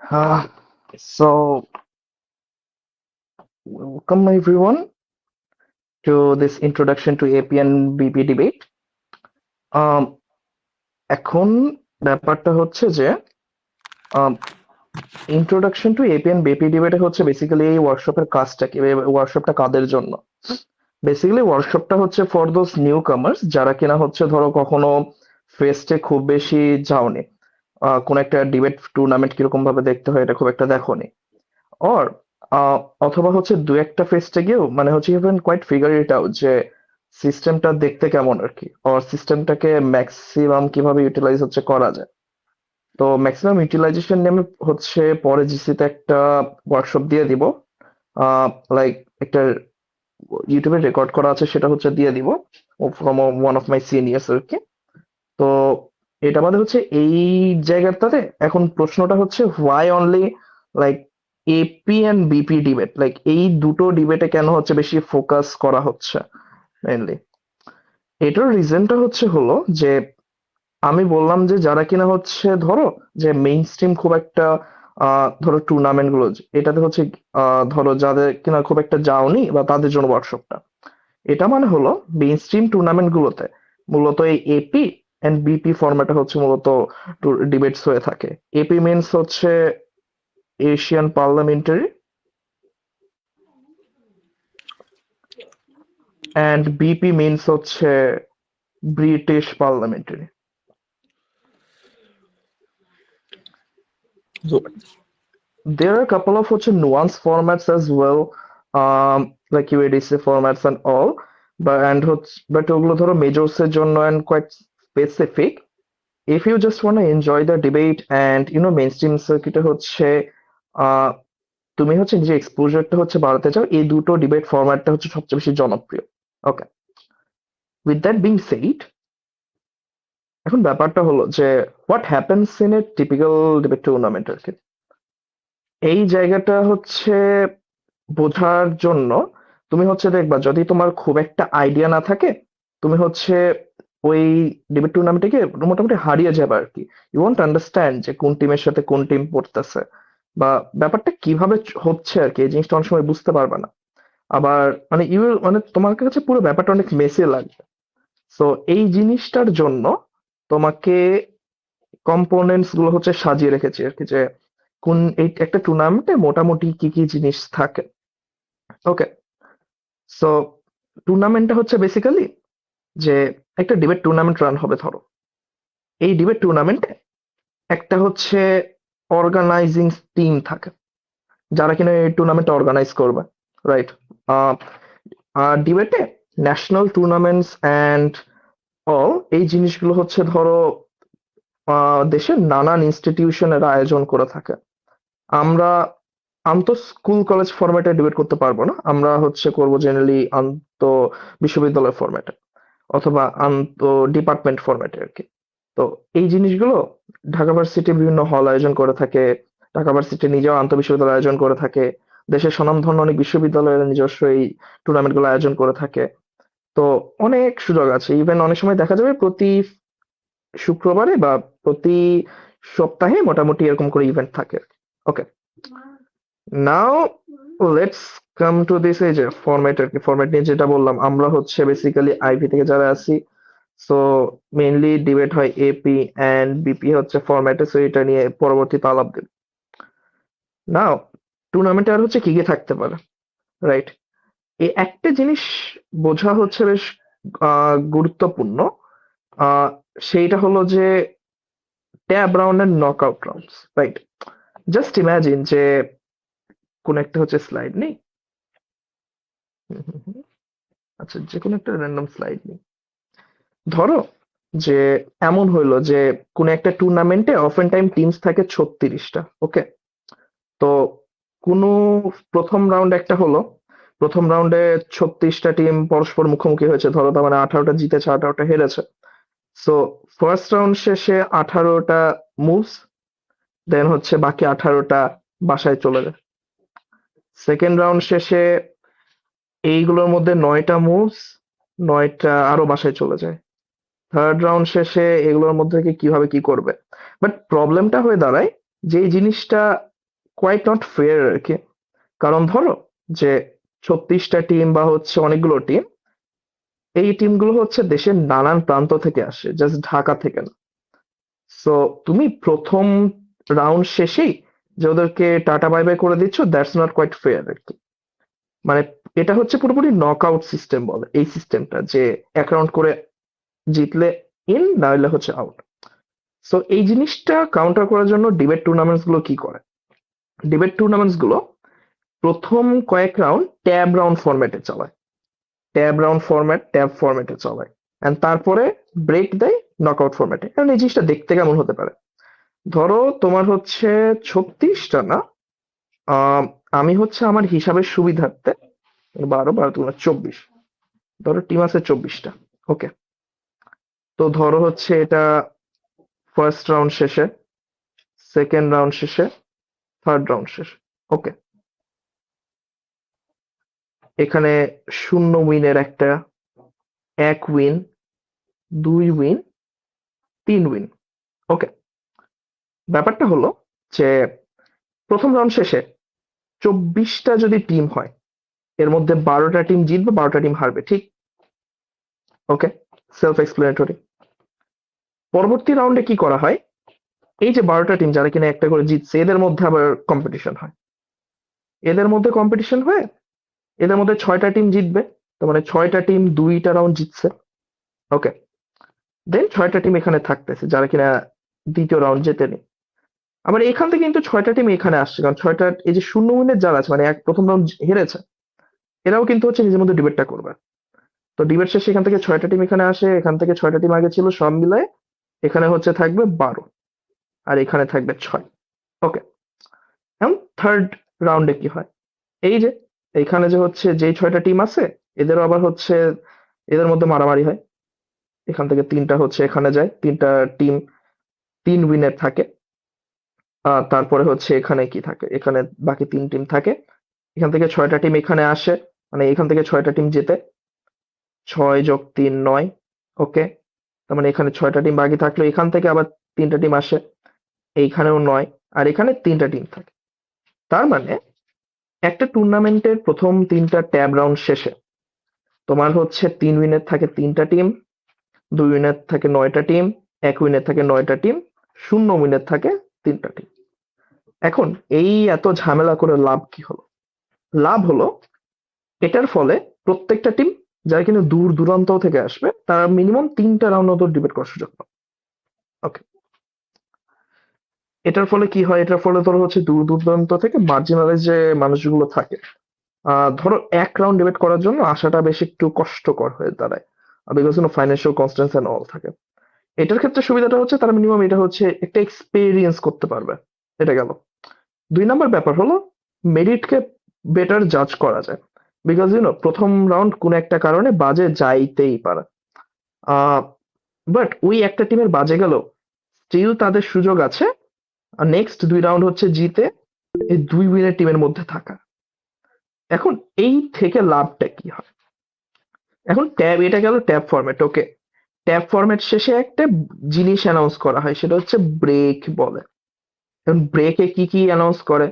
Uh, so, welcome everyone to this introduction to AP and BP debate. Um, এখন ব্যাপারটা হচ্ছে যে introduction to AP and BP ডিবেটে হচ্ছে বেসিক্যালি এই ওয়ার্কশপের কাজটা কি, ওয়ার্কশপটা কাদের জন্য। বেসিক্যালি ওয়ার্কশপটা হচ্ছে ফর দোজ নিউ কামার্স যারা কিনা হচ্ছে ধরো কখনো ফেস্টে খুব বেশি যাওনি, কোন একটা ডিবেট টুর্নামেন্ট কিরকম ভাবে দেখতে হয় এটা খুব একটা দেখোনি, অর অথবা হচ্ছে দু একটা ফেস্টে গিয়েও মানে হচ্ছে even quite figure it out যে সিস্টেমটা দেখতে কেমন আর কি, অর সিস্টেমটাকে ম্যাক্সিমাম কিভাবে ইউটিলাইজ হচ্ছে করা যায়। তো ম্যাক্সিমাম ইউটিলাইজেশন নিয়ে আমি হচ্ছে পরে জিসিতে একটা ওয়ার্কশপ দিয়ে দিব, লাইক একটা ইউটিউবে রেকর্ড করা আছে সেটা হচ্ছে দিয়ে দিব from one of my seniors আর কি। তো এটা আমাদের হচ্ছে এই জায়গাটাতে এখন প্রশ্নটা হচ্ছে why only like AP and BP debate, like এই দুটো ডিবেটে কেন হচ্ছে বেশি ফোকাস করা হচ্ছে মেইনলি। এটার রিজনটা হচ্ছে হলো যে আমি বললাম যে যারা কিনা হচ্ছে ধরো যে মেইন স্ট্রিম খুব একটা ধরো টুর্নামেন্ট গুলো এটাতে হচ্ছে ধরো যাদের কিনা খুব একটা যাওনি বা তাদের জন্য ওয়ার্কশপটা। এটা মানে হলো মেইন স্ট্রিম টুর্নামেন্ট গুলোতে মূলত এই এপি এন্ড বিপি ফরম্যাটে হচ্ছে মূলত ডিবেটস হয়ে থাকে। এপি মিনস হচ্ছে Asian parliamentary and BP means হচ্ছে British parliamentary. So there are a couple of হচ্ছে nuance formats as well, like UADC formats and all, but ওগুলো ধরো মেজর্স এর জন্য and quite specific. If you just want to enjoy the debate and mainstream সার্কিটে হচ্ছে আহ তুমি হচ্ছে নিজে এক্সপোজারটা হচ্ছে বাড়াতে চাও, এই দুটো ডিবেট ফরম্যাটটা হচ্ছে সবচেয়ে বেশি জনপ্রিয়। Okay, with that being said, এখন ব্যাপারটা হলো যে what happens in a typical debate tournament আর কি। এই জায়গাটা হচ্ছে বোঝার জন্য তুমি হচ্ছে দেখবা যদি তোমার খুব একটা আইডিয়া না থাকে, তুমি হচ্ছে ওই ডিবেট টুর্নামেন্টে গিয়ে মোটামুটি হারিয়ে যাবে আর কি। ইউ ওয়ন্ট আন্ডারস্ট্যান্ড যে কোন টিমের সাথে কোন টিম পড়তেছে বা ব্যাপারটা কিভাবে হচ্ছে আর কি, এই জিনিসটা অনেক সময় বুঝতে পারবে না। আবার মানে মানে তোমার কাছে পুরো ব্যাপারটা অনেক মেসি লাগবে। সো এই জিনিসটার জন্য তোমাকে কম্পোনেন্টস গুলো হচ্ছে সাজিয়ে রেখেছি আর কি, যে কোন এই একটা টুর্নামেন্টে মোটামুটি কি কি জিনিস থাকে। ওকে, সো টুর্নামেন্টটা হচ্ছে বেসিক্যালি যে একটা ডিবেট টুর্নামেন্ট রান হবে ধরো। এই ডিবেট টুর্নামেন্টে একটা হচ্ছে অর্গানাইজিং টিম থাকে যারা কিনা এই টুর্নামেন্ট অর্গানাইজ করবে, রাইট। আর ডিবেটে ন্যাশনাল টুর্নামেন্টস অ্যান্ড অল এই জিনিসগুলো হচ্ছে ধরো দেশের নানান ইনস্টিটিউশনের আয়োজন করে থাকে। আমরা আন্ত স্কুল কলেজ ফরম্যাটে ডিবেট করতে পারবো না, আমরা হচ্ছে করবো জেনারেলি আন্ত বিশ্ববিদ্যালয় ফরম্যাটে অথবা আন্ত ডিপার্টমেন্ট ফরম্যাটে আর কি। তো এই জিনিসগুলো ঢাকা ভার্সিটি বিভিন্ন হল আয়োজন করে থাকে, ঢাকা ভার্সিটি নিজেও আন্ত বিশ্ববিদ্যালয় আয়োজন করে থাকে, দেশের স্বনামধন্য অনেক বিশ্ববিদ্যালয়ের নিজস্ব এই টুর্নামেন্ট গুলো আয়োজন করে থাকে। তো অনেক সুযোগ আছে, ইভেন অনেক সময় দেখা যাবে প্রতি শুক্রবারে বা প্রতি সপ্তাহে মোটামুটি এরকম করে ইভেন্ট থাকে। Okay, now let's come to this, এই যে ফরম্যাট আর কি। ফরম্যাট নিয়ে যেটা বললাম, আমরা হচ্ছে বেসিক্যালি আইভি থেকে যারা আছি, সো মেইনলি ডিবেট হয় এপি এন্ড বিপি হচ্ছে ফরম্যাটে, সো এটা নিয়ে পরবর্তীতে আলাপ দেব। নাও টুর্নামেন্টে আর হচ্ছে কি কি থাকতে পারে, রাইট। এই একটা জিনিস বোঝা হচ্ছে বেশ গুরুত্বপূর্ণ। আহ সেইটা হলো যে tab round and knock out rounds, right. Just imagine যে কোন একটা হচ্ছে স্লাইড নেই, হুম, হুম, হুম। আচ্ছা, যে কোনো একটা র্যান্ডম স্লাইড নেই, ধরো যে এমন হইলো যে কোন একটা টুর্নামেন্টে অফেন টাইম টিমস থাকে 36টা। ওকে, তো কোনো প্রথম রাউন্ড একটা হলো, প্রথম রাউন্ডে 36টা টিম পরস্পর মুখোমুখি হয়েছে ধরো, তার মানে 18টা জিতেছে 18টা হেরেছে। সো ফার্স্ট রাউন্ড শেষে 18টা মুভস, দেন হচ্ছে বাকি 18টা বাসায় চলে যায়। সেকেন্ড রাউন্ড শেষে এইগুলোর মধ্যে 9টা মুভস, 9টা আরো বাসায় চলে যায়। থার্ড রাউন্ড শেষে এগুলোর মধ্যে থেকে কিভাবে কি করবে। বাট প্রবলেমটা হয়ে দাঁড়ায় যে এই জিনিসটা কোয়াইট নট ফেয়ার আর কি। কারণ ধরো যে 36টা টিম বা হচ্ছে অনেকগুলো টিম, এই টিমগুলো হচ্ছে দেশের নানান প্রান্ত থেকে আসে, জাস্ট ঢাকা থেকে না। সো তুমি প্রথম রাউন্ড শেষেই যে ওদেরকে টাটা বাই বাই করে দিচ্ছ, দ্যাটস নট কোয়াইট ফেয়ার আর কি। মানে এটা হচ্ছে পুরোপুরি নকআউট সিস্টেম বলে এই সিস্টেমটা, যে এক রাউন্ড করে জিতলে ইন, না হলে হচ্ছে আউট। সো এই জিনিসটা কাউন্টার করার জন্য ডিবেট টুর্নামেন্টস গুলো কি করে, ডিবেট টুর্নামেন্টস গুলো প্রথম কয়েক রাউন্ড ট্যাব রাউন্ড ফরম্যাটে চালায়, ট্যাব ফরম্যাটে চালায়, এন্ড তারপরে ব্রেক দেয় নকআউট ফরম্যাটে। কারণ এই জিনিসটা দেখতে কেমন হতে পারে, ধরো তোমার হচ্ছে 36টা না, আহ, আমি হচ্ছে আমার হিসাবের সুবিধার্থে 12 12 24, ধরো টিম আছে 24টা। ওকে, তো ধরো হচ্ছে এটা ফার্স্ট রাউন্ড শেষে, সেকেন্ড রাউন্ড শেষে, থার্ড রাউন্ড শেষে। ওকে, এখানে 0 উইনের একটা, 1 উইন, 2 উইন, 3 উইন। ওকে, ব্যাপারটা হলো যে প্রথম রাউন্ড শেষে 24টা যদি টিম হয়, এর মধ্যে 12টা টিম জিতবে, 12টা টিম হারবে, ঠিক? ওকে, সেলফ এক্সপ্লেনেটরি। পরবর্তী রাউন্ডে কি করা হয়, এই যে 12টা টিম যারা কিনা একটা করে জিতছে, এদের মধ্যে আবার কম্পিটিশন হয়, এদের মধ্যে কম্পিটিশন হয়ে এদের মধ্যে 6টা টিম জিতবে, তার মানে 6টা টিম 2টা রাউন্ড জিতছে। ওকে, দেন 6টা টিম এখানে থাকতেছে যারা কিনা দ্বিতীয় রাউন্ড জেতেনি। আবার এখান থেকে কিন্তু 6টা টিম এখানে আসছে, কারণ 6টা এই যে 0 উইনের যারা আছে, মানে প্রথম রাউন্ড হেরেছে, এরাও কিন্তু হচ্ছে নিজের মধ্যে ডিবেটটা করবে। তো ডিবেট শেষে এখান থেকে 6টা টিম এখানে আসে, এখান থেকে 6টা টিম আগে ছিল, সব মিলায় এখানে হচ্ছে থাকবে 12, আর এখানে থাকবে 6। ওকে, এখন থার্ড রাউন্ডে কি হয়, এই যে এখানে যে হচ্ছে যেই 6টা টিম আছে, এদেরও আবার হচ্ছে এদের মধ্যে মারামারি হয়। এখান থেকে 3টা হচ্ছে এখানে যায়, 3টা টিম 3 উইনের থাকে। তারপরে হচ্ছে এখানে কি থাকে, এখানে বাকি 3 টিম থাকে। এখান থেকে 6টা টিম এখানে আসে, মানে এখান থেকে 6টা টিম জেতে, 6 + 3 = 9। ওকে, তার মানে এখানে 6টা টিম বাকি থাকলো, এখান থেকে আবার 3টা টিম আসে, এইখানেও 9, আর এখানে 3টা টিম থাকে। তার মানে একটা টুর্নামেন্টের প্রথম 3টা ট্যাব রাউন্ড শেষে তোমার হচ্ছে 3 উইনের থাকে 3টা টিম, 2 উইনের থাকে 9টা টিম, 1 উইনের থাকে 9টা টিম, 0 উইনের থাকে 3টা টিম। এখন এই এত ঝামেলা করে লাভ কি হলো? লাভ হলো এটার ফলে প্রত্যেকটা টিম যারা কিনা দূর দূরান্ত থেকে আসবে, তারা মিনিমাম 3টা রাউন্ড মতো ডিবেট করার সুযোগ পাবে। ওকে, এটার ফলে কি হয়, এটার ফলে ধরো হচ্ছে দূর দূরান্ত থেকে মার্জিনালাইজ যে মানুষগুলো থাকে, ধরো এক রাউন্ড ডিবেট করার জন্য আসাটা বেশ একটু কষ্টকর হয়ে দাঁড়ায়, because financial constraints and all থাকে। এটার ক্ষেত্রে সুবিধাটা হচ্ছে তারা মিনিমাম এটা হচ্ছে একটা এক্সপেরিয়েন্স করতে পারবে। এটা গেল। 2 নাম্বার ব্যাপার হলো মেরিটকে বেটার জাজ করা যায়, বিকজ প্রথম রাউন্ড কোন একটা কারণে বাজে যাইতেই পারে, বাট ওই একটা টিমের বাজে গেল, স্টিল তাদের সুযোগ আছে আর নেক্সট 2 রাউন্ড হচ্ছে জিতে এই 2 উইনের টিমের মধ্যে থাকা। এখন এই থেকে লাভটা কি হয়, এখন ট্যাব, এটা গেল ট্যাব ফরম্যাট। ওকে, ট্যাব ফরম্যাট শেষে একটা জিনিস অ্যানাউন্স করা হয়, সেটা হচ্ছে ব্রেক বলে। এখন ব্রেকে কি কি অ্যানাউন্স করে,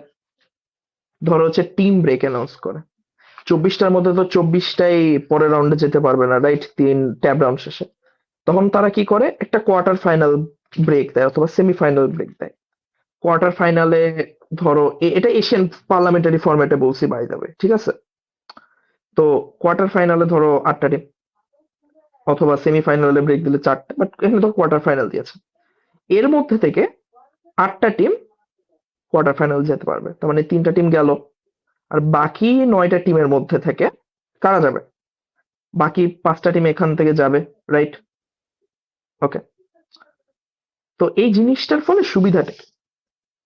ধরো হচ্ছে টিম ব্রেক অ্যানাউন্স করে। 24টার মধ্যে তো 24টাই পরের রাউন্ডে যেতে পারবে না, রাইট? ট্যাব রাউন্ড শেষে তখন তারা কি করে, একটা কোয়ার্টার ফাইনাল ব্রেক দেয় অথবা সেমিফাইনাল ব্রেক দেয়। কোয়ার্টার ফাইনালে ধরো এটা এশিয়ান পার্লামেন্টারি ফরম্যাটে বলছি বাই দ্য ওয়ে, ঠিক আছে? তো কোয়ার্টার ফাইনালে ধরো 8টা টিম, অথবা সেমিফাইনালে ব্রেক দিলে 4টা, বাট এখানে তো কোয়ার্টার ফাইনাল দিয়েছে। এর মধ্যে থেকে 8টা টিম কোয়ার্টার ফাইনাল যেতে পারবে, তার মানে 3টা টিম গেল। আর বাকি 9টা টিমের মধ্যে থেকে কারা যাবে, বাকি 5টা টিম এখান থেকে যাবে, রাইট? ওকে, তো এই জিনিসটার ফলে সুবিধাটা কি?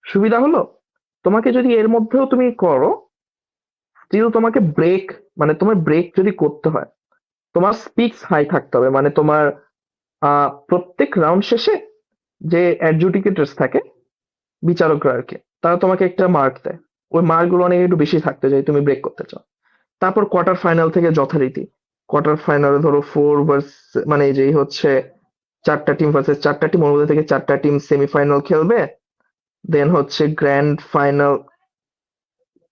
সুবিধা হলো তোমাকে যদি এর মধ্যেও তুমি করো, স্টিল তোমাকে ব্রেক, মানে তোমার ব্রেক যদি করতে হয়, তোমার স্পিক্স হাই থাকতে হবে, মানে তোমার প্রত্যেক রাউন্ড শেষে যে অ্যাডজুডিকেটরস থাকে, বিচারকরা আর কি, তারা তোমাকে একটা মার্ক দেয়। ওই মার্ক গুলো অনেক একটু বেশি থাকতে চাই তুমি ব্রেক করতে চাও। তারপর কোয়ার্টার ফাইনাল থেকে যথারীতি কোয়ার্টার ফাইনালে ধরো 4 মানে এই যে হচ্ছে 4টা টিম ভার্সেস 4টা টিম, ওর মধ্যে থেকে 4টা টিম সেমিফাইনাল খেলবে, দেন হচ্ছে গ্র্যান্ড ফাইনাল,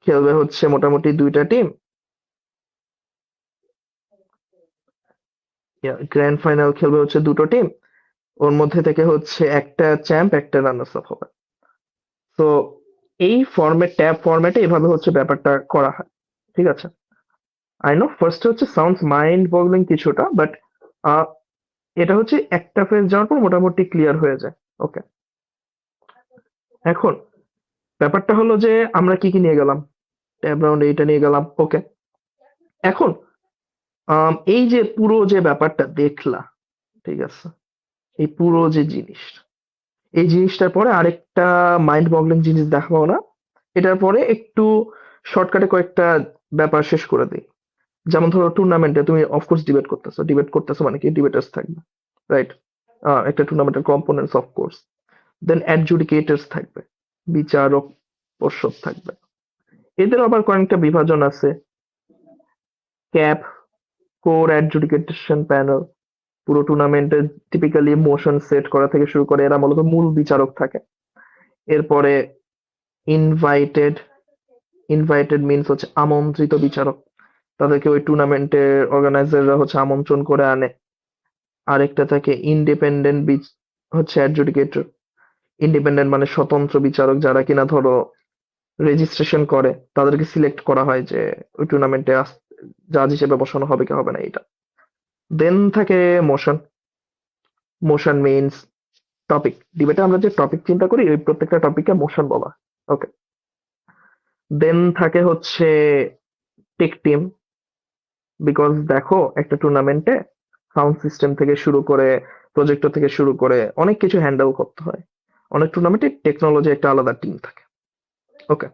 খেলবে হচ্ছে মোটামুটি 2টা টিম। গ্র্যান্ড ফাইনাল খেলবে হচ্ছে 2টো টিম। ওর মধ্যে থেকে হচ্ছে একটা চ্যাম্প একটা রানার্স আপ হবে। তো এই ট্যাব ফরম্যাটে এভাবে হচ্ছে ব্যাপারটা করা হয়। ঠিক আছে? আই নো ফার্স্ট হচ্ছে সাউন্ডস মাইন্ড বগলিং কিছুটা, বাট এটা হচ্ছে একটা ফেজ যাওয়ার পর মোটামুটি ক্লিয়ার হয়ে যায়। ওকে, এখন ব্যাপারটা হলো যে আমরা কি কি নিয়ে গেলাম, ট্যাব রাউন্ড এইটা নিয়ে গেলাম। ওকে, এখন এই যে পুরো যে ব্যাপারটা দেখলা, ঠিক আছে, এই পুরো যে জিনিস, এই জিনিসটার পরে আরেকটা মাইন্ড বগলিং জিনিস দেখাবো না, এটার পরে একটু শর্টকাটে কয়েকটা ব্যাপার শেষ করে দিই। যেমন ধরো টুর্নামেন্টে তুমি অফকোর্স ডিবেট করতেছো মানে কি ডিবেটার্স থাকবে, রাইট? একটা টুর্নামেন্টের কম্পোনেন্টস অফকোর্স। দেন অ্যাডজুডিকেটরস থাকবে, বিচারক পর্ষদ থাকবে। এদের আবার কয়েকটা বিভাজন আছে। ক্যাপ, কোর অ্যাডজুডিকেশন প্যানেল, পুরো টুর্নামেন্টে টিপিক্যালি মোশন সেট করা থেকে শুরু করে এরা মূলত মূল বিচারক থাকে। এরপরে ইনভাইটেড, ইনভাইটেড মিনস হচ্ছে আমন্ত্রিত বিচারক, তাদেরকে ওই টুর্নামেন্টের অর্গানাইজাররা হচ্ছে আমন্ত্রণ করে আনে। আরেকটা থাকে ইন্ডিপেন্ডেন্ট হচ্ছে অ্যাডজুডিকেটর। ইন্ডিপেন্ডেন্ট মানে স্বতন্ত্র বিচারক, যারা কিনা ধরো রেজিস্ট্রেশন করে, তাদেরকে সিলেক্ট করা হয় যে ওই টুর্নামেন্টে জাজ হিসেবে বসানো হবে কি হবে না এটা। দেন থাকে মোশন। Motion means topic. ডিবেটে আমরা যে টপিক চিন্তা করি ওই প্রত্যেকটা টপিককে মোশন বলা। ওকে, দেন থাকে হচ্ছে টেক টিম। বিকজ দেখো একটা টুর্নামেন্টে সাউন্ড সিস্টেম থেকে শুরু করে প্রজেক্টর থেকে শুরু করে অনেক কিছু হ্যান্ডেল করতে হয়। অনেক টুর্নামেন্টে টেকনোলজি একটা আলাদা টিম থাকে। ওকে,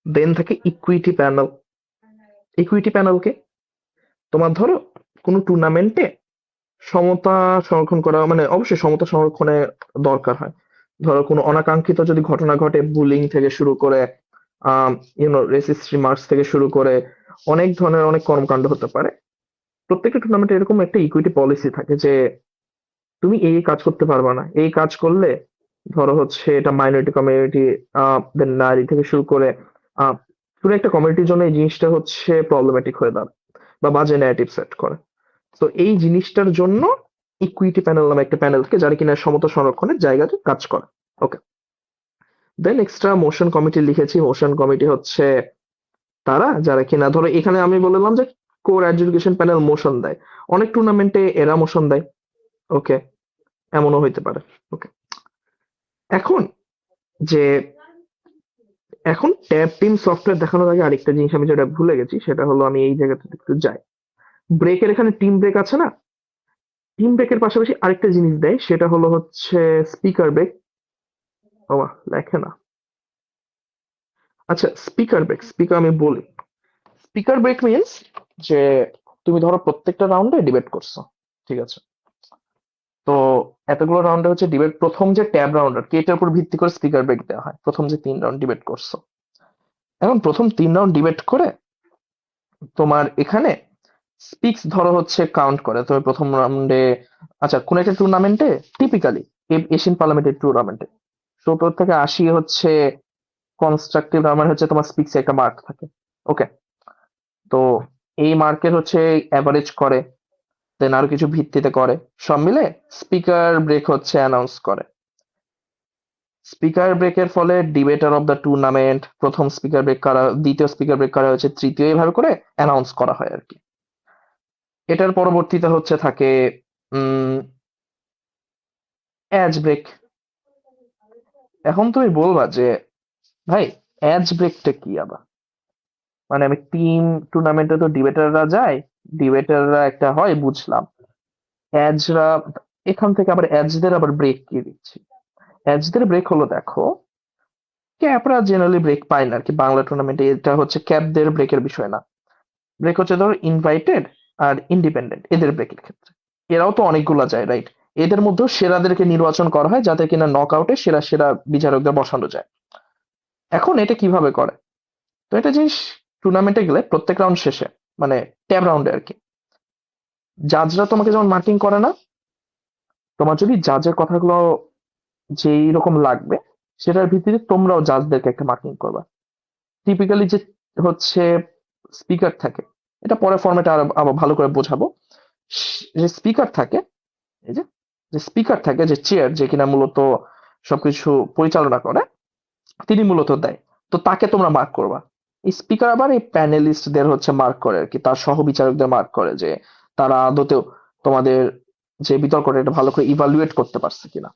দেন থাকে ইকুইটি প্যানেল। ইকুইটি প্যানেলকে তোমার ধরো কোনো টুর্নামেন্টে সমতা সংরক্ষণ করা, মানে অবশ্যই সমতা সংরক্ষণে দরকার হয়। ধরো কোনো অনাকাঙ্ক্ষিত যদি ঘটনা ঘটে, বুলিং থেকে শুরু করে রেসিস্ট রিমার্কস থেকে শুরু করে অনেক ধরনের অনেক কর্মকাণ্ড হতে পারে। প্রত্যেকটা টুর্নামেন্টে এরকম একটা ইকুইটি পলিসি থাকে যে তুমি এই কাজ করতে পারবা না, এই কাজ করলে ধরো হচ্ছে এটা মাইনরিটি কমিউনিটি, দেন নারী থেকে শুরু করে আহ পুরো একটা কমিউনিটির জন্য এই জিনিসটা হচ্ছে প্রবলেমেটিক হয়ে দাঁড়ায় বা বাজে ন্যারেটিভ সেট করে। তো এই জিনিসটার জন্য ইকুইটি প্যানেল নামে একটা প্যানেল থাকে, যারা কিনা সমতা সংরক্ষণের জায়গাতে কাজ করে। ওকে, দেন এক্সট্রা মোশন কমিটি লিখেছি। মোশন কমিটি হচ্ছে তারা যারা কিনা ধরো এখানে আমি বললাম যে কোর এডুকেশন প্যানেল মোশন দেয়, অনেক টুর্নামেন্টে এরা মোশন দেয়। ওকে, এমনও হইতে পারে। ওকে, এখন যে এখন ট্যাব টিম সফটওয়্যার দেখানোর আগে আরেকটা জিনিস আমি যেটা ভুলে গেছি, সেটা হলো আমি এই জায়গাতে একটু যাই। ব্রেকের এখানে টিম ব্রেক আছে না, টিম ব্রেকের পাশাপাশি আরেকটা জিনিস দেয়, সেটা হলো হচ্ছে স্পিকার ব্রেক। ও লেখে না। আচ্ছা, স্পিকার ব্রেক, স্পিকার আমি বলি। স্পিকার ব্রেক মিনস যে তুমি ধরো প্রত্যেকটা রাউন্ডে ডিবেট করছো, ঠিক আছে? তো এতগুলো রাউন্ডে হচ্ছে ডিবেট, প্রথম যে ট্যাব রাউন্ড আর কি, এটার উপর ভিত্তি করে স্পিকার ব্রেক দেওয়া হয়। প্রথম যে 3 রাউন্ড ডিবেট করছো, এখন প্রথম 3 রাউন্ড ডিবেট করে তোমার এখানে স্পিক্স ধরো হচ্ছে কাউন্ট করে তুমি প্রথম রাউন্ডে। আচ্ছা, কোন একটা টুর্নামেন্টে টিপিক্যালি এশিয়ান পার্লামেন্টের টুর্নামেন্টে 70 থেকে 80 হচ্ছে কনস্ট্রাকটিভ, মানে হচ্ছে তোমার স্পিক্সে একটা মার্ক থাকে। ওকে, তো এই মার্কের হচ্ছে অ্যাভারেজ করে, দেন আরো কিছু ভিত্তিতে করে, সব মিলে স্পিকার ব্রেক হচ্ছে অ্যানাউন্স করে। স্পিকার ব্রেকের ফলে ডিবেটার অফ দ্য টুর্নামেন্ট, প্রথম স্পিকার ব্রেক করা, দ্বিতীয় স্পিকার ব্রেক করা হয়েছে, তৃতীয়, এইভাবে করে অ্যানাউন্স করা হয় আর কি। এটার পরবর্তীতে হচ্ছে থাকে উম এজ ব্রেক। এখন তুমি বলবা যে ভাই এজ ব্রেকটা কি আবার, মানে আমি টিম টুর্নামেন্টে তো ডিবেটাররা যায়, ডিবেটাররা একটা হয় বুঝলাম, এজরা এখান থেকে আবার এজদের আবার ব্রেক কি দিচ্ছি। এজদের ব্রেক হলো দেখো, ক্যাপরা জেনারেলি ব্রেক পায় না আর কি বাংলা টুর্নামেন্টে, এটা হচ্ছে ক্যাপদের ব্রেকের বিষয় না। ব্রেক হচ্ছে ধরো ইনভাইটেড আর ইন্ডিপেন্ডেন্ট, এদের ব্রেকের ক্ষেত্রে এরাও তো অনেকগুলা যায়, রাইট? এদের মধ্যেও সেরাদেরকে নির্বাচন করা হয় যাতে কিনা নক আউটে সেরা সেরা বিচারকদের বসানো যায়। এখন এটা কিভাবে করে, তো এটা জিনিস টুর্নামেন্টে গেলে প্রত্যেক রাউন্ড শেষে, মানে ট্যাব রাউন্ডে আর কি, জাজরা তোমাকে যেমন মার্কিং করে না, তোমার যদি জাজের কথাগুলো যেই রকম লাগবে সেটার ভিত্তিতে তোমরাও জাজদেরকে একটা মার্কিং করবা। টিপিক্যালি যে হচ্ছে স্পিকার থাকে, এটা পরে ফরম্যাটে আরো আবার ভালো করে বোঝাবো। যে স্পিকার থাকে, এই যে স্পিকার থাকে, যে চেয়ার, যে কিনা মূলত সবকিছু পরিচালনা করে, তিনি মূলত দেয়। তো তাকে তোমরা মার্ক করবা। এই স্পিকার আবার এই প্যানেলিস্টদের হচ্ছে মার্ক করে আর কি, তার সহবিচারকদের মার্ক করে যে তারা আদতেও তোমাদের যে বিতর্কটা এটা ভালো করে ইভালুয়েট করতে পারছে কিনা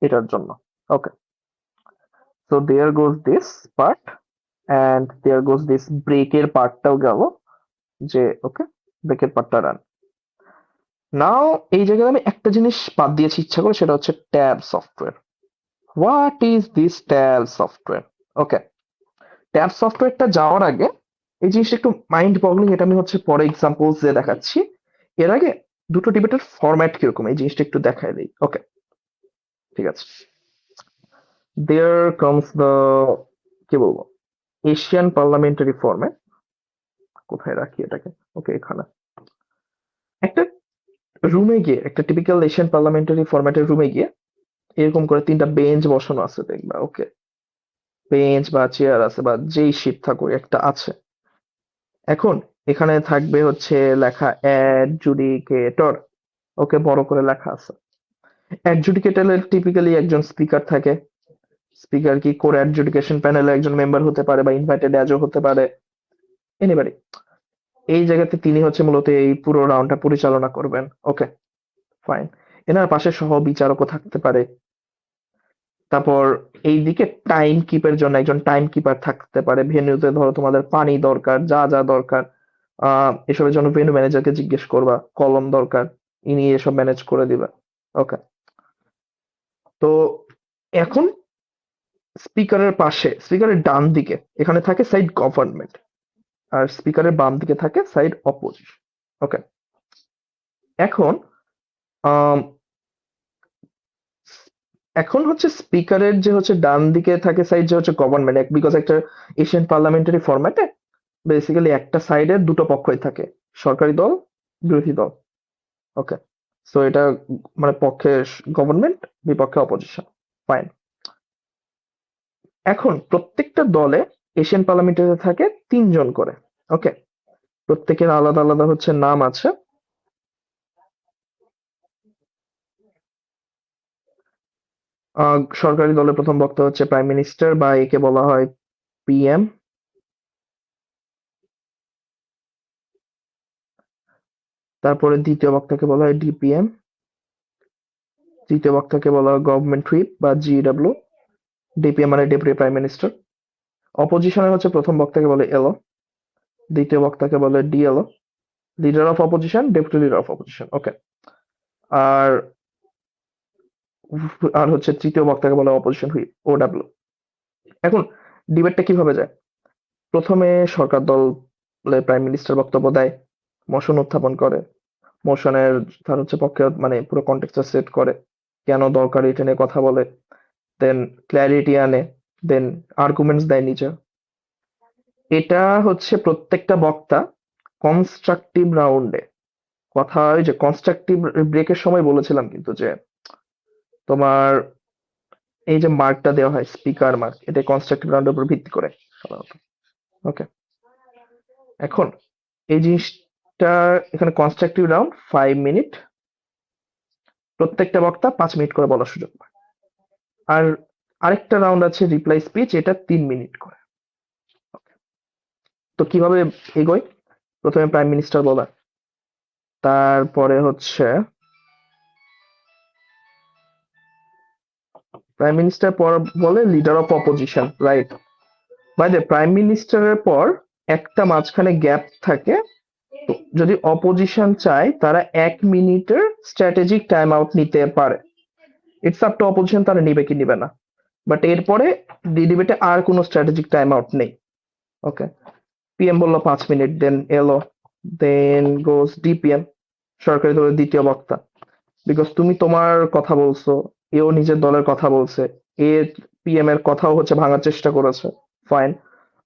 এটার জন্য। Okay, so there goes this part, and there goes this ব্রেকের পার্টটাও গেল, যে ওকে, ব্রেকের পার্টটা রান। নাও এই জায়গায় আমি একটা জিনিস বাদ দিয়েছি ইচ্ছা করে, সেটা হচ্ছে tab software. What is this tab software? Okay, tab সফটওয়্যারটা যাওয়ার আগে এই জিনিসটা একটু মাইন্ড বগলিং, এটা আমি হচ্ছে পরে এক্সাম্পলস দিয়ে দেখাচ্ছি। এর আগে দুটো ডিবেটের ফরম্যাট কিরকম এই জিনিসটা একটু দেখাই দিই। ওকে, ঠিক আছে। দেয়ার কামস দ্য, কি বলবো, এশিয়ান পার্লামেন্টারি ফরম্যাট। কোথায় রাখি এটাকে? ওকে, এখানে একটা রুমে গিয়ে, একটা টিপিক্যাল এশিয়ান পার্লামেন্টারি ফরম্যাটের রুমে গিয়ে এরকম করে তিনটা বেঞ্চ বসানো আছে দেখবা। ওকে, বেঞ্চ বা চেয়ার আছে, বা যেই সিট থাকুক একটা আছে। এখন এখানে থাকবে হচ্ছে লেখা অ্যাডজুডিকেটর। ওকে, বড় করে লেখা আছে। অ্যাডজুডিকেটরের টিপিক্যালি একজন স্পিকার থাকে। স্পিকার কি কোর অ্যাডজুডিকেশন প্যানেলে একজন মেম্বার হতে পারে, বা ইনভাইটেড অ্যাজও হতে পারে, এনিবডি। এই জায়গাতে তিনি হচ্ছে মূলত এই পুরো রাউন্ডটা পরিচালনা করবেন। ওকে, ফাইন। এনার পাশে সহ বিচারকও থাকতে পারে। তারপর এইদিকে টাইম কিপের জন্য একজন টাইম কিপার থাকতে পারে। ভেন্যুতে ধরো তোমাদের পানি দরকার, যা যা দরকার এসবের জন্য ভেন্যু ম্যানেজারকে জিজ্ঞেস করবা। কলম দরকার, ইনি এসব ম্যানেজ করে দিবে। ওকে, তো এখন স্পিকারের পাশে, স্পিকারের ডান দিকে এখানে থাকে সাইড গভর্নমেন্ট, আর স্পিকারের বাম দিকে থাকে সাইড অপোজিশন। ওকে, এখন আম, এখন হচ্ছে স্পিকারের যে হচ্ছে ডান দিকে থাকে সাইড, যে হচ্ছে গভর্নমেন্ট, বিকজ একটা এশিয়ান পার্লামেন্টারি ফরম্যাটে বেসিক্যালি একটা সাইডে দুটো পক্ষই থাকে, সরকারি দল, বিরোধী দল। ওকে, সো এটা মানে পক্ষে গভর্নমেন্ট, বিপক্ষে অপোজিশন। ফাইন। এখন প্রত্যেকটা দলে এশিয়ান পার্লামেন্টে থাকে তিনজন করে। ওকে, প্রত্যেকের আলাদা আলাদা হচ্ছে নাম আছে। সরকারি দলের প্রথম বক্তা হচ্ছে প্রাইম মিনিস্টার, বা একে বলা হয় পিএম। তারপরে দ্বিতীয় বক্তাকে বলা হয় ডিপিএম। তৃতীয় বক্তাকে বলা হয় গভর্নমেন্ট হুইপ বা জিডব্লিউ। ডিপিএম মানে ডেপুটি প্রাইম মিনিস্টার। অপোজিশনের হচ্ছে প্রথম বক্তাকে বলে এলও, দ্বিতীয় বক্তাকে বলে DLO, leader of opposition, deputy leader of opposition. Okay, আর আর হচ্ছে তৃতীয় বক্তাকে বলা হয় অপোজিশন হুইপ, ওডব্লিউ। এখন ডিবেটটা কিভাবে যায়? প্রথমে সরকার দল প্রাইম মিনিস্টার বক্তব্য দেয়, মোশন উত্থাপন করে, মোশনের তার হচ্ছে পক্ষে মানে পুরো কন্টেক্সট সেট করে, কেন দরকার এটা নিয়ে কথা বলে, দেন ক্ল্যারিটি আনে, দেন আর্গুমেন্টস দেয় নিচে। এটা হচ্ছে প্রত্যেকটা বক্তা কনস্ট্রাকটিভ রাউন্ডে কথা, ওই যে কনস্ট্রাকটিভ ব্রেকের সময় বলেছিলাম কিন্তু, যে তোমার এই যে মার্কটা দেওয়া হয় স্পিকার মার্ক, এটা কনস্ট্রাকটিভ রাউন্ডের উপর ভিত্তি করে সাধারণত। ওকে, এখন এই জিনিসটা এখানে কনস্ট্রাকটিভ রাউন্ড 5 মিনিট, প্রত্যেকটা বক্তা 5 মিনিট করে বলার সুযোগ পায়। আর আরেকটা রাউন্ড আছে রিপ্লাই স্পিচ, এটা 3 মিনিট করে। তো কিভাবে এগোয়? প্রথমে প্রাইম মিনিস্টার বলা, তারপরে হচ্ছে প্রাইম মিনিস্টার পর বলে leader of opposition, right? By the prime মিনিস্টারের পর একটা মাঝখানে গ্যাপ থাকে। তো যদি অপোজিশন চায় তারা 1 মিনিটের স্ট্র্যাটেজিক টাইম আউট নিতে পারে। ইটস আপ টু অপোজিশন তারা নিবে কি নিবে না। বাট এরপরে ডিবেটে আর কোনো স্ট্র্যাটেজিক টাইম আউট নেই। ওকে, পিএম বললো 5 মিনিট, দেন এলো, দেন গোস ডিপিএম, সরকারি দলের দ্বিতীয় বক্তা। বিকজ তুমি তোমার কথা বলছো, এও নিজের দলের কথা বলছে, এ পিএম এর কথাও হচ্ছে ভাঙার চেষ্টা করেছে। ফাইন।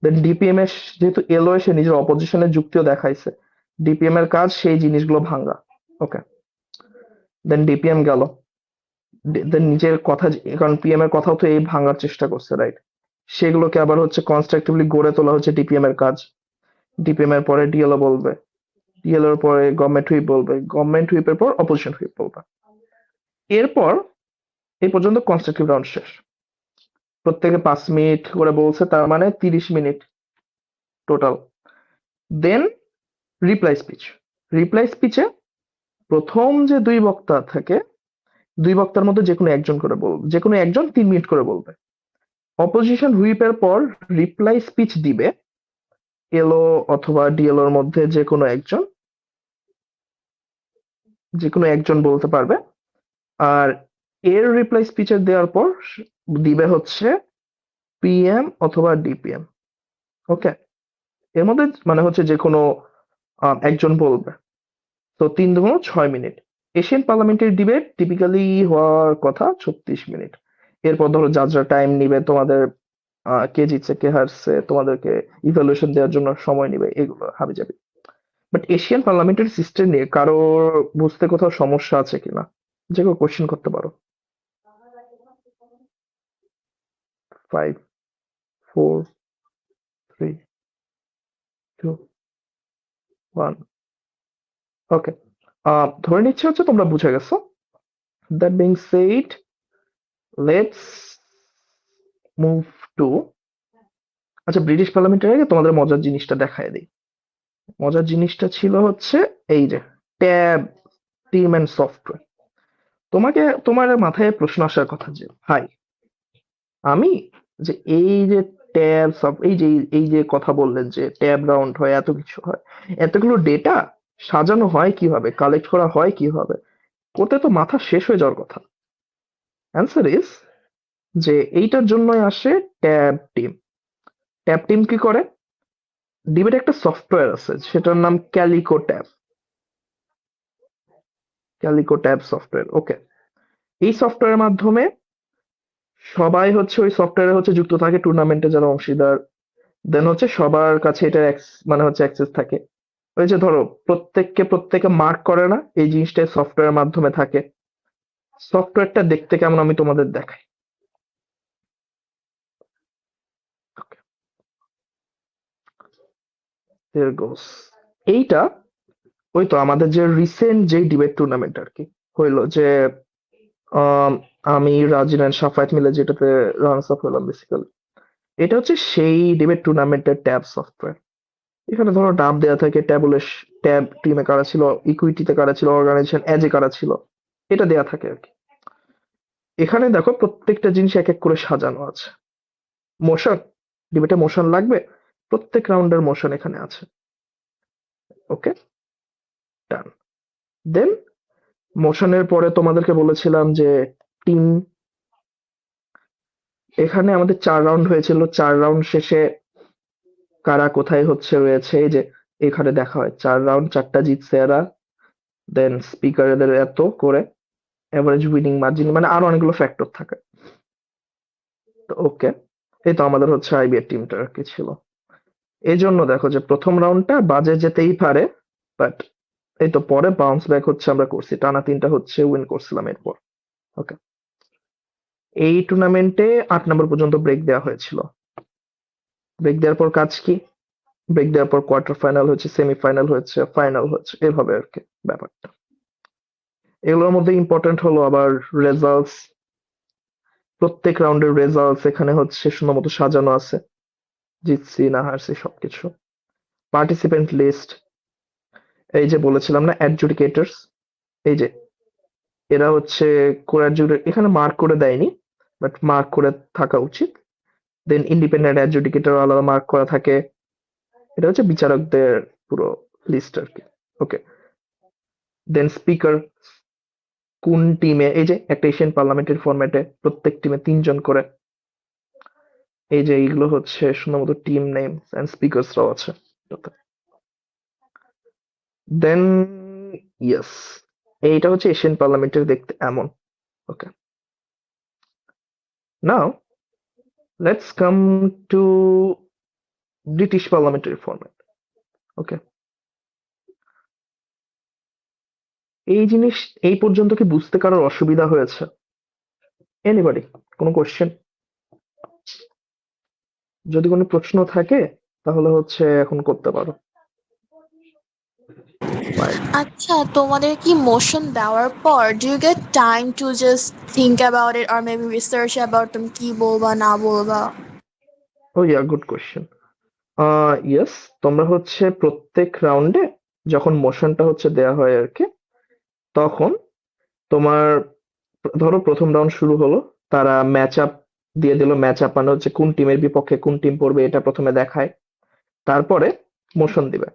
দেন ডিপিএম এর যেহেতু এলো, সে নিজের অপোজিশনের যুক্তিও দেখাইছে, ডিপিএম এর কাজ সেই জিনিসগুলো ভাঙা। ওকে, দেন ডিপিএম গেল, দেন নিজের কথা, কারণ পিএম এর কথাও তো এই ভাঙার চেষ্টা করছে, রাইট? সেগুলোকে আবার হচ্ছে কনস্ট্রাকটিভলি গড়ে তোলা হচ্ছে ডিপিএম এর কাজ। ডিপিএম এর পরে ডিএলও বলবে, ডিএলও এর পরে গভর্নমেন্ট হুইপ বলবে, গভর্নমেন্ট হুইপের পর অপোজিশন হুইপ বলবে। এরপর এই পর্যন্ত কনস্ট্রাকটিভ রাউন্ড শেষ। প্রত্যেকে 5 মিনিট করে বলছে, তার মানে 30 মিনিট টোটাল। দেন রিপ্লাই স্পিচ। রিপ্লাই স্পিচে প্রথম যে দুই বক্তা থাকে, দুই বক্তার মধ্যে যে কোনো একজন করে বলবে, যে কোনো একজন 3 মিনিট করে বলবে। অপোজিশন হুইপের পর রিপ্লাই স্পিচ দিবে এলও অথবা ডিএলওর মধ্যে যে কোনো একজন, যে কোনো একজন বলতে পারবে। আর এর রিপ্লাই স্পিচের দেওয়ার পর দিবে হচ্ছে পিএম অথবা ডিপিএম। ওকে, এর মধ্যে মানে হচ্ছে যে কোনো একজন বলবে। তো 3 × 6 minute. Asian parliamentary debate typically হওয়ার কথা 36 মিনিট। এরপর ধরো যার টাইম নিবে, তোমাদের কে জিতছে কে হারছে, তোমাদেরকে ইভ্যালুয়েশন দেওয়ার জন্য সময় নিবে, এগুলো হাবি যাবে। বাট এশিয়ান পার্লামেন্টারি সিস্টেম নিয়ে কারোর বুঝতে কোথাও সমস্যা আছে কিনা, যে কেউ কোশ্চেন করতে পারো। 5, 4, 3, 2, 1। ওকে, ধরে নিচ্ছে হচ্ছে তোমরা বুঝে গেছো। That being said, let's move to, আচ্ছা ব্রিটিশ পার্লামেন্টের আগে তোমাদের মজার জিনিসটা দেখায় দিই। মজার জিনিসটা ছিল হচ্ছে এই যে ট্যাব, টিম এন্ড সফটওয়্যার। তোমার মাথায় প্রশ্ন আসার কথা যে ভাই, আমি যে এই যে ট্যাব সব, এই যে কথা বললেন যে ট্যাব রাউন্ড হয়, এত কিছু হয়, এতগুলো ডেটা সাজানো হয় কিভাবে, কালেক্ট করা হয় কিভাবে, করতে তো মাথা শেষ হয়ে যাওয়ার কথা। অ্যান্সার ইজ যে এইটার জন্যই আসে ট্যাব টিম। ট্যাব টিম কি করে, ডিবেট একটা সফটওয়্যার আছে সেটার নাম calico tab. Calico tab software, okay. এই সফটওয়্যারের মাধ্যমে সবাই হচ্ছে ওই সফটওয়্যারে হচ্ছে যুক্ত থাকে, টুর্নামেন্টে যারা অংশীদার। দেন হচ্ছে সবার কাছে এটা মানে হচ্ছে অ্যাক্সেস থাকে। ওই যে ধরো প্রত্যেকে মার্ক করে না, এই জিনিসটা সফটওয়্যারের মাধ্যমে থাকে। সফটওয়্যারটা দেখতে কেমন আমি তোমাদের দেখাই। There goes। এইটা ওই তো আমাদের যে রিসেন্ট যে ডিবেট টুর্নামেন্ট আর কি হইলো, যে আম, আমি রাজিন এন্ড সাফায়েত মিলে যেটাতে রানার্স আপ হলাম বেসিক্যালি, এটা হচ্ছে সেই ডিবেট টুর্নামেন্টের ট্যাব সফটওয়্যার। এখানে ধরো ডাব দেওয়া থাকে, ট্যাব টিমে কারা ছিল, ইকুইটিতে কারা ছিল, অর্গানাইজেশন এজে কারা ছিল, এটা দেয়া থাকে আর কি। এখানে দেখো প্রত্যেকটা জিনিস এক এক করে সাজানো আছে। মোশন, ডিবেটে মোশন লাগবে, প্রত্যেক রাউন্ডের মোশন এখানে আছে। ওকে, ডান। দেন মোশনের পরে তোমাদেরকে বলেছিলাম যে টিম, এখানে আমাদের 4 রাউন্ড হয়েছিল। 4 রাউন্ড শেষে কারা কোথায় হচ্ছে রয়েছে, এই যে এখানে দেখা হয় 4 রাউন্ড 4টা জিতছে এরা। দেন স্পিকারদের এত করে এভারেজ উইনিং মার্জিন, মানে আরো অনেকগুলো ফ্যাক্টর থাকে। তো ওকে, এই তো আমাদের হচ্ছে আইবিএর টিমটা আর কি ছিল। এই জন্য দেখো যে প্রথম রাউন্ডটা বাজে যেতেই পারে, বাট এই তো পরে বাউন্স ব্যাক হচ্ছে আমরা করছি, টানা 3টা হচ্ছে উইন করছিলাম এরপর। ওকে, এই টুর্নামেন্টে 8 নম্বর পর্যন্ত ব্রেক দেওয়া হয়েছিল। ব্রেক দেওয়ার পর কাজ কি, ব্রেক দেওয়ার পর কোয়ার্টার ফাইনাল হচ্ছে, সেমিফাইনাল হচ্ছে, ফাইনাল হচ্ছে, এভাবে আর কি ব্যাপারটা। এগুলোর মধ্যে ইম্পর্টেন্ট হলো আবার রেজাল্টস। প্রত্যেক রাউন্ডের রেজাল্টস এখানে হচ্ছে সুন্দর মতো সাজানো আছে, জিতছি না হারছি সবকিছু। পার্টিসিপেন্ট লিস্ট, এই যে বলেছিলাম না অ্যাডজুডিকেটরস, এই যে এরা হচ্ছে এখানে মার্ক করে দেয়নি, বাট মার্ক করে থাকা উচিত। দেন ইন্ডিপেন্ডেন্ট অ্যাডজুডিকেটর আলাদা মার্ক করা থাকে। এটা হচ্ছে বিচারকদের পুরো লিস্ট আর কি। ওকে, দেন স্পিকার, কোন টিমে, এই যে একটা এশিয়ান পার্লামেন্টের ফরম্যাটে প্রত্যেক টিমে 3 জন করে। এই যে এইগুলো হচ্ছে সুন্দর মতো টিম নেম এন্ড স্পিকার্সরাও আছে। দেন ইয়েস, এইটা হচ্ছে এশিয়ান পার্লামেন্টের দেখতে এমন। Okay, now let's come to British parliamentary format. Okay, এই জিনিস এই পর্যন্ত কি বুঝতে কারোর অসুবিধা হয়েছে? এনিবডি, কোনো কোশ্চেন? যদি কোনো প্রশ্ন থাকে তাহলে হচ্ছে এখন করতে পারো। Fine. আচ্ছা, তোমাদের কি মোশন দেওয়ার পর do you get time to just think about it or maybe research about তুমি কি বলবা না বলবা? Oh yeah, good question. Yes, তোমরা হচ্ছে প্রত্যেক রাউন্ডে যখন মোশনটা হচ্ছে দেয়া হয় আর কি, তখন তোমার ধরো প্রথম রাউন্ড শুরু হলো, তারা ম্যাচ আপ দিয়ে দিল। ম্যাচ আপ মানে হচ্ছে কোন টিমের বিপক্ষে কোন টিম পড়বে এটা প্রথমে দেখায়, তারপরে মোশন দিবে।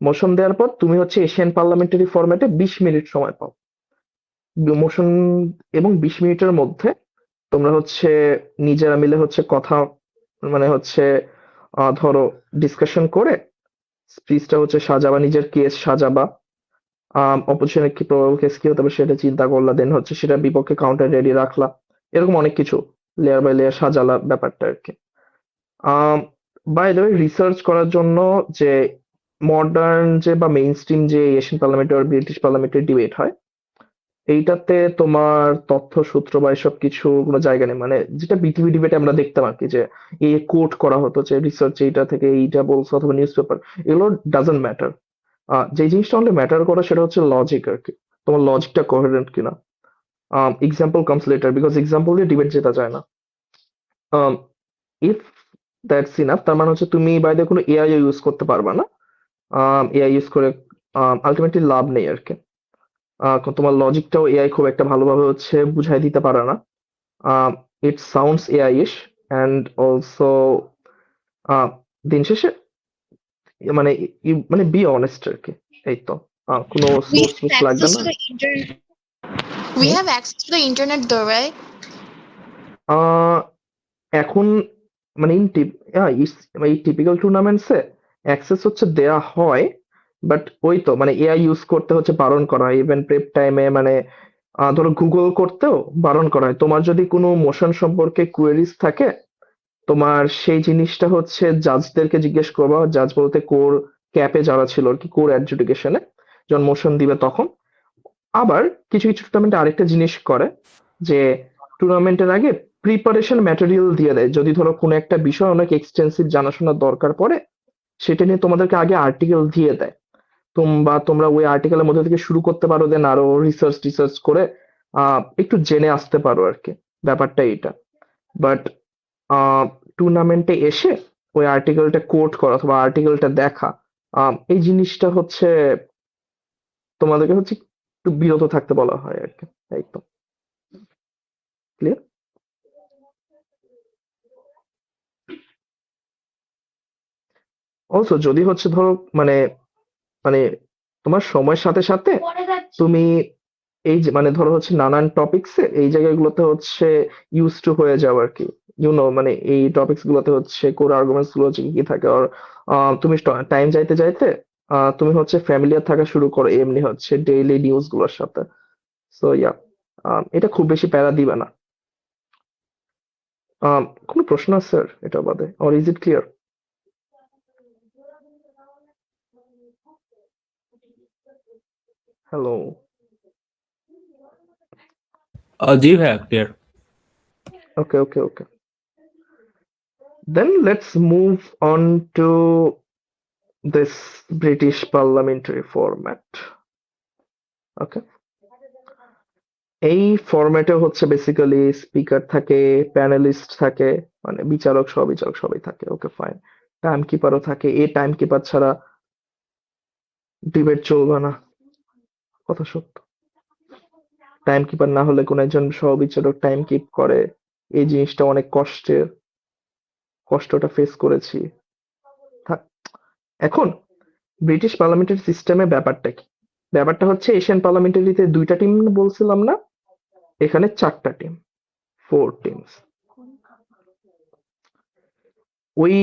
মোশন দেওয়ার পর তুমি হচ্ছে এশিয়ান পার্লামেন্টারি ফরম্যাটে 20 মিনিট সময় পাও। মোশন এবং 20 মিনিটের মধ্যে তোমরা হচ্ছে নিজেরা মিলে হচ্ছে কথা, মানে হচ্ছে ধরো ডিসকাশন করে স্পিচটা হচ্ছে সাজাবা, নিজের কেস সাজাবা, অপোজিশনের কি প্রবাবল কেস কি হতে পারে সেটা চিন্তা করলা, দেন হচ্ছে সেটা বিপক্ষে কাউন্টার রেডি রাখলা, এরকম অনেক কিছু লেয়ার বাই লেয়ার সাজালা ব্যাপারটা আর কি। বাই দ্য ওয়ে, রিসার্চ করার জন্য যে মডার্ন যে বা মেইন স্ট্রিম যে এশিয়ান পার্লামেন্টে আর ব্রিটিশ পার্লামেন্টের ডিবেট হয়, এইটাতে তোমার তথ্য সূত্র বা এসব কিছু কোনো জায়গা নেই। মানে যেটা বিটিভি ডিবেটে আমরা দেখতাম আর কি, যে এই কোট করা হতো যে রিসার্চ এইটা থেকে এইটা বলছে অথবা নিউজ পেপার, এগুলো ডাজন্ট ম্যাটার। যে জিনিসটা অনলি ম্যাটার করে সেটা হচ্ছে লজিক আর কি, তোমার লজিকটা কোহেরেন্ট কিনা। Example comes letter, because example দিয়ে ডিবেট জেতা যায় না। ইফ দ্যাটস ইনাফ, তার মানে হচ্ছে তুমি বাইরে কোনো এআই ইউজ করতে পারবা না। এআই ইউজ করে আলটিমেটলি লাভ নেই আর কি। তোমার লজিকটাও এআই খুব একটা ভালোভাবে হচ্ছে বুঝাই দিতে পারে না। ইট সাউন্ডস এআই-ইশ, অ্যান্ড অলসো দিন শেষে মানে মানে বি অনেস্ট আর কি। এই তো, কোনো We সোর্স have সোর্স লাগবে access না। to the internet. We hmm. have access to the internet though, right? আহ এখন মানে এই টিপিক্যাল টুর্নামেন্টসে অ্যাক্সেস হচ্ছে দেয়া হয়, বাট ওই তো মানে এআই ইউজ করতে হচ্ছে বারণ করা হয়। ইভেন প্রেপ টাইমে মানে ধরো গুগল করতেও বারণ করা হয়। তোমার যদি কোনো মোশন সম্পর্কে কোয়েরিজ থাকে, তোমার সেই জিনিসটা হচ্ছে জাজদেরকে জিজ্ঞেস করবা। জাজ বলতে কোর ক্যাপে যারা ছিল আর কি, কোর অ্যাডজুডিকেশনে যখন মোশন দিবে তখন। আবার কিছু কিছু টুর্নামেন্টে আরেকটা জিনিস করে, যে টুর্নামেন্টের আগে প্রিপারেশন ম্যাটেরিয়াল দিয়ে দেয়। যদি ধরো কোনো একটা বিষয় অনেক এক্সটেন্সিভ জানাশোনার দরকার পড়ে, সেটা নিয়ে তোমাদেরকে আগে আর্টিকেল দিয়ে দেয়। বা তোমরা ওই আর্টিকেলের মধ্যে থেকে শুরু করতে পারো, দেন আরো রিসার্চ টিসার্চ করে একটু জেনে আসতে পারো আর কি। ব্যাপারটা এটা। বাট টুর্নামেন্টে এসে ওই আর্টিকেলটা কোট করা অথবা আর্টিকেলটা দেখা, এই জিনিসটা হচ্ছে তোমাদেরকে হচ্ছে একটু বিরত থাকতে বলা হয় আর কি। একদম ক্লিয়ার। অলসো যদি হচ্ছে ধরো মানে মানে তোমার সময়ের সাথে সাথে তুমি এই যে মানে ধরো হচ্ছে নানান টপিকসে এই জায়গাগুলোতে হচ্ছে ইউজ টু হয়ে যাও আর কি। মানে এই টপিকস গুলোতে হচ্ছে কোর আর্গুমেন্টস গুলো হচ্ছে কি কি থাকে, আর তুমি টাইম যাইতে যাইতে তুমি হচ্ছে ফ্যামিলিয়ার থাকা শুরু করো এমনি হচ্ছে ডেইলি নিউজ গুলোর সাথে। সো ইয়া, এটা খুব বেশি প্যারা দিবে না। কোনো প্রশ্ন আছে স্যার এটা বাদে, or is it clear? Hello. জি ভাইয়া, clear. Okay okay okay, then let's move on to this British parliamentary format. Okay, এই ফরম্যাটে হচ্ছে বেসিক্যালি স্পিকার থাকে, প্যানেলিস্ট থাকে, মানে বিচারক সহবিচারক সবাই থাকে। Okay fine. টাইম কিপারও থাকে। এই টাইম কিপার ছাড়া ডিবেট চলবে না, কথা সত্য। টাইম কিপার না হলে কোন একজন সহবিচারক টাইম কিপ করে, এই জিনিসটা অনেক কষ্টের। কষ্টটা ফেস করেছি। এখন ব্রিটিশ পার্লামেন্টারি সিস্টেমে ব্যাপারটা কি? ব্যাপারটা হচ্ছে এশিয়ান পার্লামেন্টারিতে 2টা টিম বলছিলাম না, এখানে 4টা টিম, 4 টিমস। ওই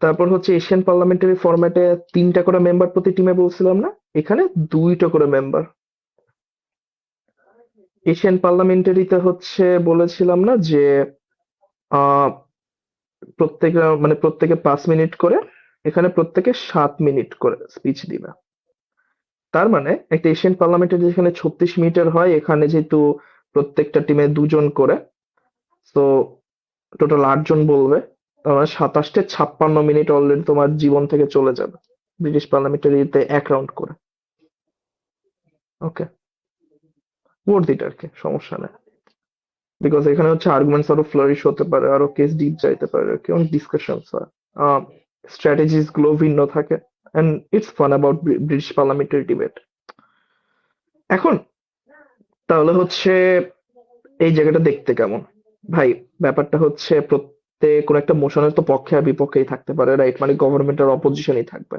তারপর হচ্ছে এশিয়ান পার্লামেন্টারি ফরম্যাটে 3টা করে মেম্বার প্রতি টিমে বলছিলাম না, এখানে 2টা করে মেম্বার। এশিয়ান পার্লামেন্টারিতে হচ্ছে বলেছিলাম না যে আহ প্রত্যেকে 5 মিনিট করে, এখানে প্রত্যেকে 7 মিনিট করে স্পিচ দিবে। তার মানে একটা এশিয়ান পার্লামেন্টে যেখানে 36 মিনিটের হয়, এখানে যেহেতু প্রত্যেকটা টিমে 2জন করে, তো টোটাল 8জন বলবে। তোমার 27-56 মিনিট অলরেডি তোমার জীবন থেকে চলে যাবে ব্রিটিশ পার্লামেন্টারিতে এক রাউন্ড করে। ওকে, ভোট দিতে আর কি, সমস্যা নেই। বিকজ এখানে হচ্ছে আর্গুমেন্টস আরো ফ্লারিশ হতে পারে, আরো কেস ডিপ যাইতে পারে আর কি, অনেক ডিসকাশনস হয়, স্ট্র্যাটেজিস গুলো ভিন্ন থাকে, and it's fun about British parliamentary debate. এখন তাহলে হচ্ছে এই জায়গাটা দেখতে কেমন ভাই? ব্যাপারটা হচ্ছে প্রত্যেক কোন একটা মোশনের তো পক্ষে আর বিপক্ষেই থাকতে পারে, রাইট? মানে গভর্নমেন্টের অপোজিশনই থাকবে।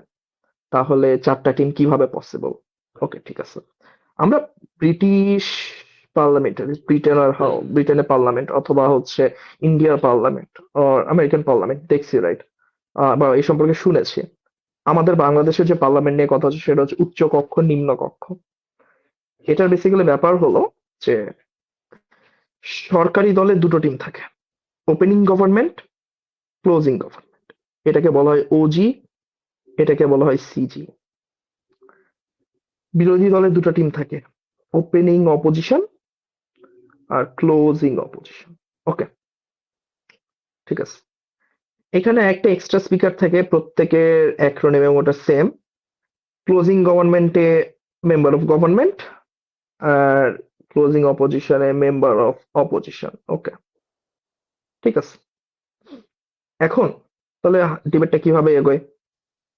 তাহলে 4টা টিম কিভাবে পসিবল? ওকে, ঠিক আছে। আমরা ব্রিটিশ পার্লামেন্টারি, ব্রিটেনের পার্লামেন্ট অথবা হচ্ছে ইন্ডিয়ার পার্লামেন্ট অর আমেরিকান পার্লামেন্ট দেখছি, রাইট? বা এই সম্পর্কে শুনেছি। আমাদের বাংলাদেশের যে পার্লামেন্ট নিয়ে কথা হচ্ছে সেটা হচ্ছে উচ্চ কক্ষ, নিম্ন কক্ষ। এটার বেসিক্যালি ব্যাপার হলো যে সরকারি দলে দুটো টিম থাকে, ওপেনিং গভর্নমেন্ট, ক্লোজিং গভর্নমেন্ট। এটাকে বলা হয় ওজি, এটাকে বলা হয় সিজি। বিরোধী দলে দুটো টিম থাকে, ওপেনিং অপোজিশন আর ক্লোজিং অপোজিশন। ওকে, ঠিক আছে। এখানে একটা এক্সট্রা স্পিকার থাকে, প্রত্যেকের অ্যাক্রোনিম ওটা সেম। ক্লোজিং গভর্নমেন্টে মেম্বার অফ গভর্নমেন্ট, আর ক্লোজিং অপোজিশনে মেম্বার অফ অপোজিশন। ওকে, ঠিক আছে। এখন তাহলে ডিবেটটা কিভাবে এগোয়?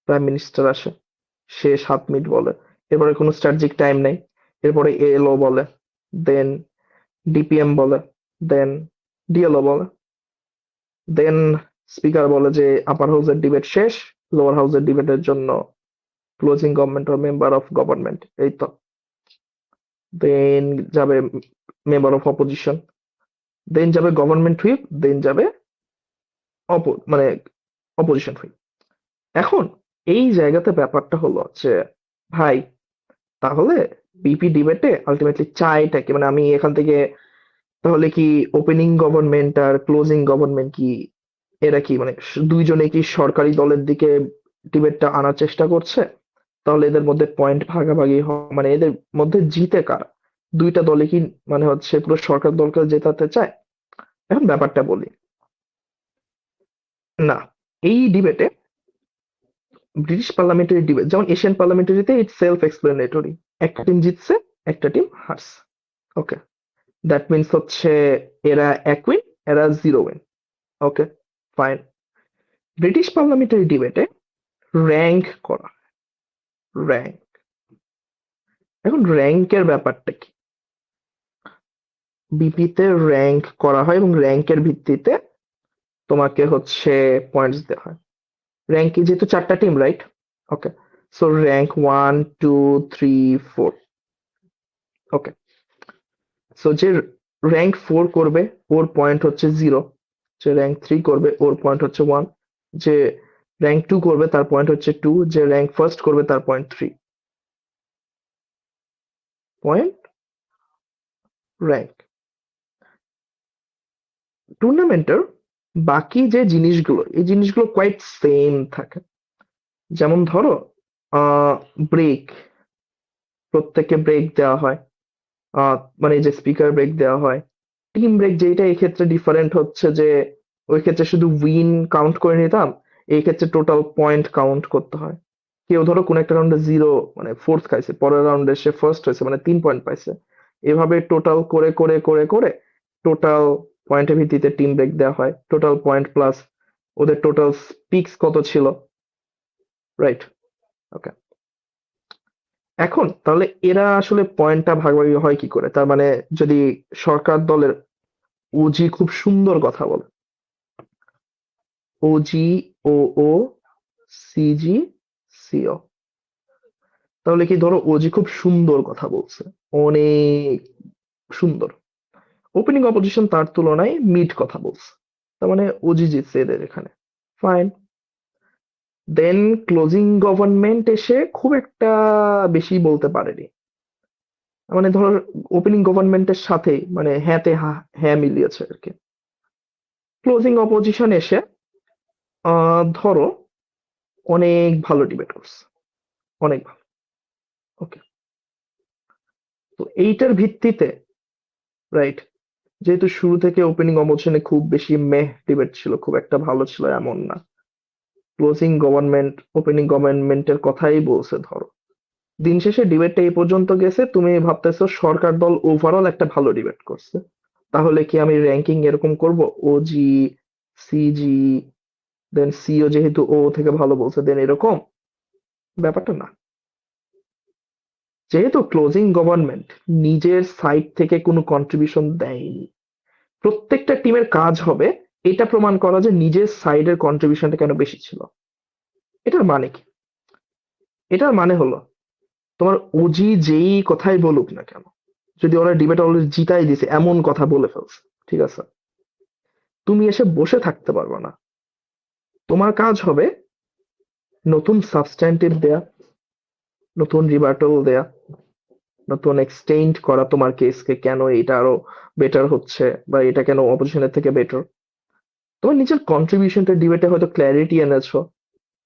প্রাইম মিনিস্টার আসে, সে 7 মিনিট বলে, এরপরে কোনো স্ট্র্যাটেজিক টাইম নেই, এরপরে এএলও বলে, দেন ডিপিএম বলে, দেন ডিএলও বলে, দেন স্পিকার বলে যে আপার হাউসের ডিবেট শেষ, লোয়ার হাউসের ডিবেটের জন্য closing government or member of government, এই তো। দেন যাবে মেম্বার অফ অপোজিশন, দেন যাবে গভর্নমেন্ট হুইপ, দেন যাবে মানে অপোজিশন হুইপ। এখন এই জায়গাতে ব্যাপারটা হলো যে ভাই, তাহলে বিপি ডিবেটে আলটিমেটলি চাইটা কি? মানে আমি এখান থেকে তাহলে কি ওপেনিং গভর্নমেন্ট আর ক্লোজিং গভর্নমেন্ট কি এরা কি মানে দুইজনে কি সরকারি দলের দিকে ডিবেটটা আনার চেষ্টা করছে? তাহলে এদের মধ্যে পয়েন্ট ভাগাভাগি মানে এদের মধ্যে জিতে কারা? দুইটা দলে কি মানে হচ্ছে পুরো সরকার দলকে জেতাতে চায়? এখন ব্যাপারটা বলি, না, এই ডিবেটে ব্রিটিশ পার্লামেন্টারি ডিবেট যেমন এশিয়ান পার্লামেন্টারিতে ইটস সেলফ এক্সপ্লেনেটরি, একটা টিম জিতছে, একটা টিম হারছে। ওকে, দ্যাট মিনস হচ্ছে এরা এক উইন, এরা 0 উইন। ওকে, ফাইন। ব্রিটিশ পার্লামেন্টারি ডিবেটে র্যাঙ্ক করা, র্যাঙ্ক। এখন র্যাঙ্কের ব্যাপারটা কি? বিপিতে র্যাঙ্ক করা হয় এবং র্যাঙ্কের ভিত্তিতে তোমাকে হচ্ছে পয়েন্টস দেওয়া হয়। র্যাঙ্কে যেহেতু 4টা টিম, রাইট? ওকে, সো র্যাঙ্ক 1, 2, 3, 4। ওকে, সো যে র্যাঙ্ক 4 করবে ওর পয়েন্ট হচ্ছে 0, যে র্যাঙ্ক 3 করবে ওর পয়েন্ট হচ্ছে 1, যে র্যাঙ্ক 2 করবে তার পয়েন্ট হচ্ছে 2, যে র্যাঙ্ক ফার্স্ট করবে তার পয়েন্ট 3। Point, rank. টুর্নামেন্টের বাকি যে জিনিসগুলো, এই জিনিসগুলো কোয়াইট সেম থাকে। যেমন ধরো ব্রেক, প্রত্যেককে ব্রেক দেওয়া হয়, মানে যে স্পিকার ব্রেক দেওয়া হয়। টিম ব্রেক যেটা এই ক্ষেত্রে ডিফারেন্ট হচ্ছে যে ওই ক্ষেত্রে শুধু উইন কাউন্ট করে নিতাম, এই ক্ষেত্রে টোটাল পয়েন্ট কাউন্ট করতে হয়। কেউ ধরো কোন একটা রাউন্ডে 0 মানে ফোর্থ খাইছে, পরের রাউন্ডে সে ফার্স্ট হয়েছে মানে 3 পয়েন্ট পাইছে। এভাবে টোটাল করে করে করে করে টোটাল পয়েন্টের ভিত্তিতে টিম ব্রেক দেওয়া হয়, টোটাল পয়েন্ট প্লাস ওদের টোটাল স্পিক্স কত ছিল, রাইট? ওকে, এখন তাহলে এরা আসলে পয়েন্টটা ভাগাভাগি হয় কি করে? তার মানে যদি সরকার দলের ওজি খুব সুন্দর কথা বলে, ওজি, ও ও, সিজি, সিও, তাহলে কি ধরো ওজি খুব সুন্দর কথা বলছে, অনেক সুন্দর, ওপেনিং অপোজিশন তার তুলনায় মিড কথা বলছে, তার মানে ওজি জিতছে এদের এখানে, ফাইন। দেন ক্লোজিং গভর্নমেন্ট এসে খুব একটা বেশি বলতে পারেনি, মানে ধরো ওপেনিং গভর্নমেন্টের সাথে মানে হ্যাঁতে হ্যাঁ মিলিয়েছে আর কি। ক্লোজিং অপোজিশন এসে ধরো অনেক ভালো ডিবেট করছে, অনেক ভালো। ওকে, তো এইটার ভিত্তিতে, রাইট, যেহেতু শুরু থেকে ওপেনিং অবস্থানে খুব বেশি ডিবেট ছিল, খুব একটা ভালো ছিল এমন না। ক্লোজিং গভর্নমেন্ট, ওপেনিং গভর্নমেন্টের কথাই বলছে ধরো। দিন শেষে ডিবেটটা এই পর্যন্ত গেছে, তুমি ভাবতেছো সরকার দল ওভারঅল একটা ভালো ডিবেট করছে, তাহলে কি আমি র্যাঙ্কিং এরকম করব? ওজি, সিজি, দেন সিও যেহেতু ও থেকে ভালো বলছে দেন এরকম ব্যাপারটা না। যেহেতু ক্লোজিং গভর্নমেন্ট নিজের সাইড থেকে কোনো কন্ট্রিবিউশন দেয়নি, প্রত্যেকটা টিমের কাজ হবে এটা প্রমাণ করা যে নিজের সাইডের কন্ট্রিবিউশনটা কেন বেশি ছিল। এটার মানে কি? এটার মানে হলো তোমার ওজি যেই কথাই বলুক না কেন, যদি ওরা ডিবেট অলরেডি জিতাই দিছে এমন কথা বলে ফেলছে, ঠিক আছে, তুমি এসে বসে থাকতে পারবে না। তোমার কাজ হবে নতুন সাবস্ট্যান্টিভ দেয়া, নতুন রিবার্টাল দেয়া, নতুন এক্সটেন্ড করা তোমার কেসকে, কেন এটা আরো বেটার হচ্ছে বা এটা কেন অপোজিশনের থেকে বেটার। তোমার নিজের কন্ট্রিবিউশনটা ডিবেটে হয়তো ক্ল্যারিটি এনেছো,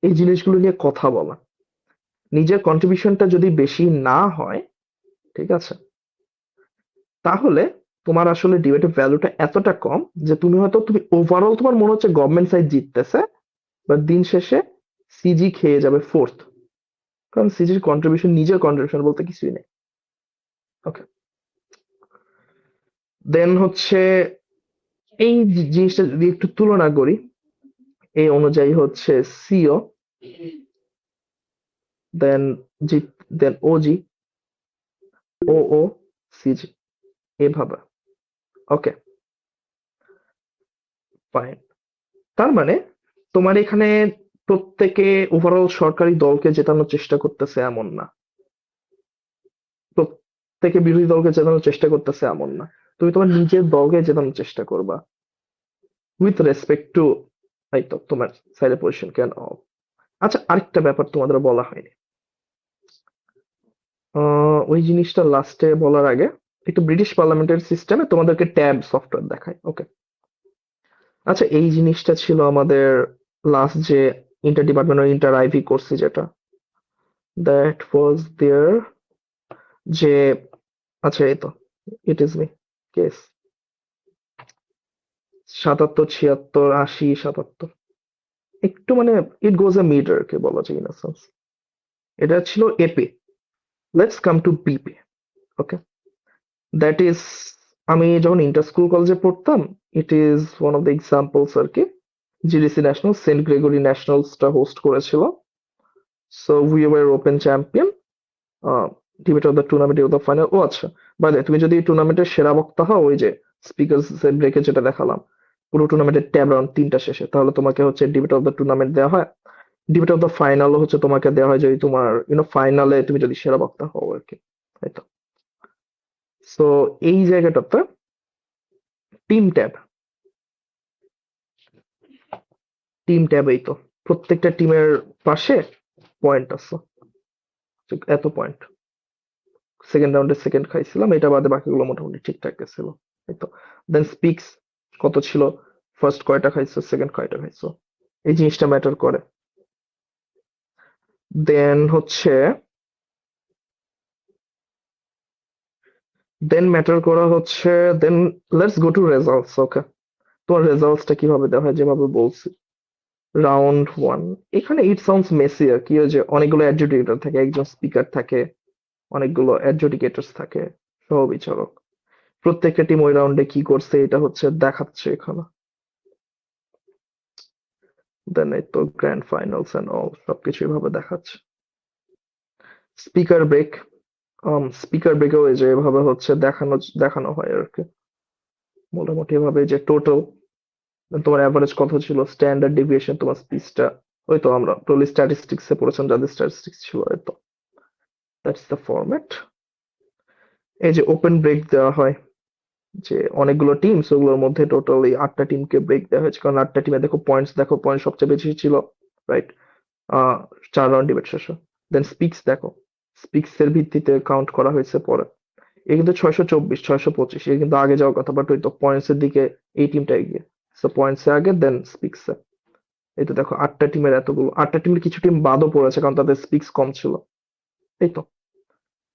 এই জিনিসগুলো নিয়ে কথা বলা। নিজের কন্ট্রিবিউশনটা যদি বেশি না হয়, ঠিক আছে, তাহলে তোমার আসলে ডিবেটের ভ্যালুটা এতটা কম যে তুমি ওভারঅল তোমার মনে হচ্ছে গভর্নমেন্ট সাইড জিততেছে, বাট দিন শেষে সিজি খেয়ে যাবে ফোর্থ, কারণ সিজির কন্ট্রিবিউশন, নিজের কন্ট্রিবিউশন বলতে কিছুই নেই। ওকে, দেন হচ্ছে এই জিনিসটা যদি একটু তুলনা করি, এই অনুযায়ী হচ্ছে সিও, দেন জি, দেন ওজি, ও ও, সিজি, এভাবে। ওকে, ফাইন। তার মানে তোমার এখানে প্রত্যেকে ওভারঅল সরকারি দলকে জেতানোর চেষ্টা করতেছে এমন না, প্রত্যেকে বিরোধী দলকে জেতানোর চেষ্টা করতেছে এমন না। তুমি তোমার নিজের দলকে জেতানোর চেষ্টা করবা উইথ রেসপেক্ট টু এই তো তোমার সাইডের পজিশন কেন। আচ্ছা, আরেকটা ব্যাপার তোমাদের বলা হয়নি, ওই জিনিসটা লাস্টে বলার আগে একটু ব্রিটিশ পার্লামেন্টের সিস্টেমে তোমাদেরকে ট্যাব সফটওয়্যার দেখায়। ওকে, আচ্ছা, এই জিনিসটা ছিল আমাদের লাস্ট যে ইন্টার ডিপার্টমেন্ট ইন্টার আইভি করছি যেটা, দ্যাট ওয়াজ দেয়ার, যে আচ্ছা এই তো ইট ইজ মি কেস ৭৭, ৭৬, ৮০, ৭৭, একটু মানে ইট গোজ এ মিড আর কি বলা যায় ইন আ সেন্স। এটা ছিল AP. Let's come to BP. Okay, that is, আমি যখন ইন্টার স্কুল কলেজে পড়তাম, it is one of the examples আর কি। জিডিসি ন্যাশনাল, সেন্ট গ্রেগরি ন্যাশনালসটা হোস্ট করেছিল। So we were open champion, debate of the tournament of the final. ও আচ্ছা, বাই তুমি যদি টুর্নামেন্টের সেরা বক্তা হও, ওই যে স্পিকার্স ব্রেকে যেটা দেখালাম, পুরো টুর্নামেন্টের ট্যাব রাউন্ড ৩টা শেষে, তাহলে তোমাকে হচ্ছে ডিবেট অফ দ্য টুর্নামেন্ট দেওয়া হয়। ডিবেট অফ দ্য ফাইনালও হচ্ছে তোমাকে দেওয়া হয় যদি তোমার ফাইনালে তুমি যদি সেরা বক্তা হও আর কি, তাই তো। সো এই জায়গাটাতে টিম ট্যাব, টিম ট্যাব এই তো প্রত্যেকটা টিমের পাশে পয়েন্ট আছে, এত পয়েন্ট। সেকেন্ড রাউন্ডে সেকেন্ড খাইছিলাম, এটা বাদে বাকিগুলো মোটামুটি ঠিকঠাক গেছিল, এই তো। দেন স্পিক্স কত ছিল, ফার্স্ট কয়টা খাইছো, সেকেন্ড কয়টা খাইছো, এই জিনিসটা ম্যাটার করে। দেন হচ্ছে, দেন ম্যাটার করা হচ্ছে, then let's go to results. ওকে, তোমার রেজাল্টসটা কিভাবে দেওয়া হয়, যেভাবে বলছি রাউন্ড ওয়ান। এখানে ইট সাউন্ডস মেসি আর কি, ওই যে অনেকগুলো অ্যাডজুডিকেটর থাকে, একজন স্পিকার থাকে, অনেকগুলো অ্যাডজুডিকেটরস থাকে, সহ বিচারক। প্রত্যেকটা টিম ওই রাউন্ডে কি করছে এটা হচ্ছে দেখাচ্ছে এখানে। দেন এই তো গ্র্যান্ড ফাইনালস এন্ড অল সবকিছু এভাবে দেখাচ্ছে। স্পিকার ব্রেক, স্পিকার ব্রেকেও এই যে এভাবে হচ্ছে দেখানো হয় আর কি, মোটামুটি এভাবে যে টোটাল তোমার অ্যাভারেজ কত ছিল, স্ট্যান্ডার্ড ডেভিয়েশন তোমার স্পিচটা, ওই তো আমরা প্রলি স্ট্যাটিস্টিক্সে পড়েছেন যাদের স্ট্যাটিস্টিক্স ছিল, এই তো দ্যাটস দ্য ফরম্যাট। এই যে ওপেন ব্রেক দেওয়া হয়, যে অনেকগুলো টিমস, ওগুলোর মধ্যে টোটাল এই ৮টা টিমকে ব্রেক দেওয়া হয়েছে, কারণ ৮টা টিমে দেখো পয়েন্টস, দেখো পয়েন্ট সবচেয়ে বেশি ছিল, রাইট, ৪ রাউন্ড ডিবেট শেষে। দেন স্পিক্স দেখো, স্পিক্স এর ভিত্তিতে কাউন্ট করা হয়েছে পরে। এ কিন্তু ৬২৪, ৬২৫, এ কিন্তু আগে যাওয়ার কথা, বাট ওই তো পয়েন্টস এর দিকে এই টিমটা এগিয়ে। সো পয়েন্টস এ আগে, দেন স্পিক্স এ। এই তো দেখো ৮টা টিমের এতগুলো, ৮টা টিমের কিছু টিম বাদও পড়েছে কারণ তাদের স্পিক্স কম ছিল, এই তো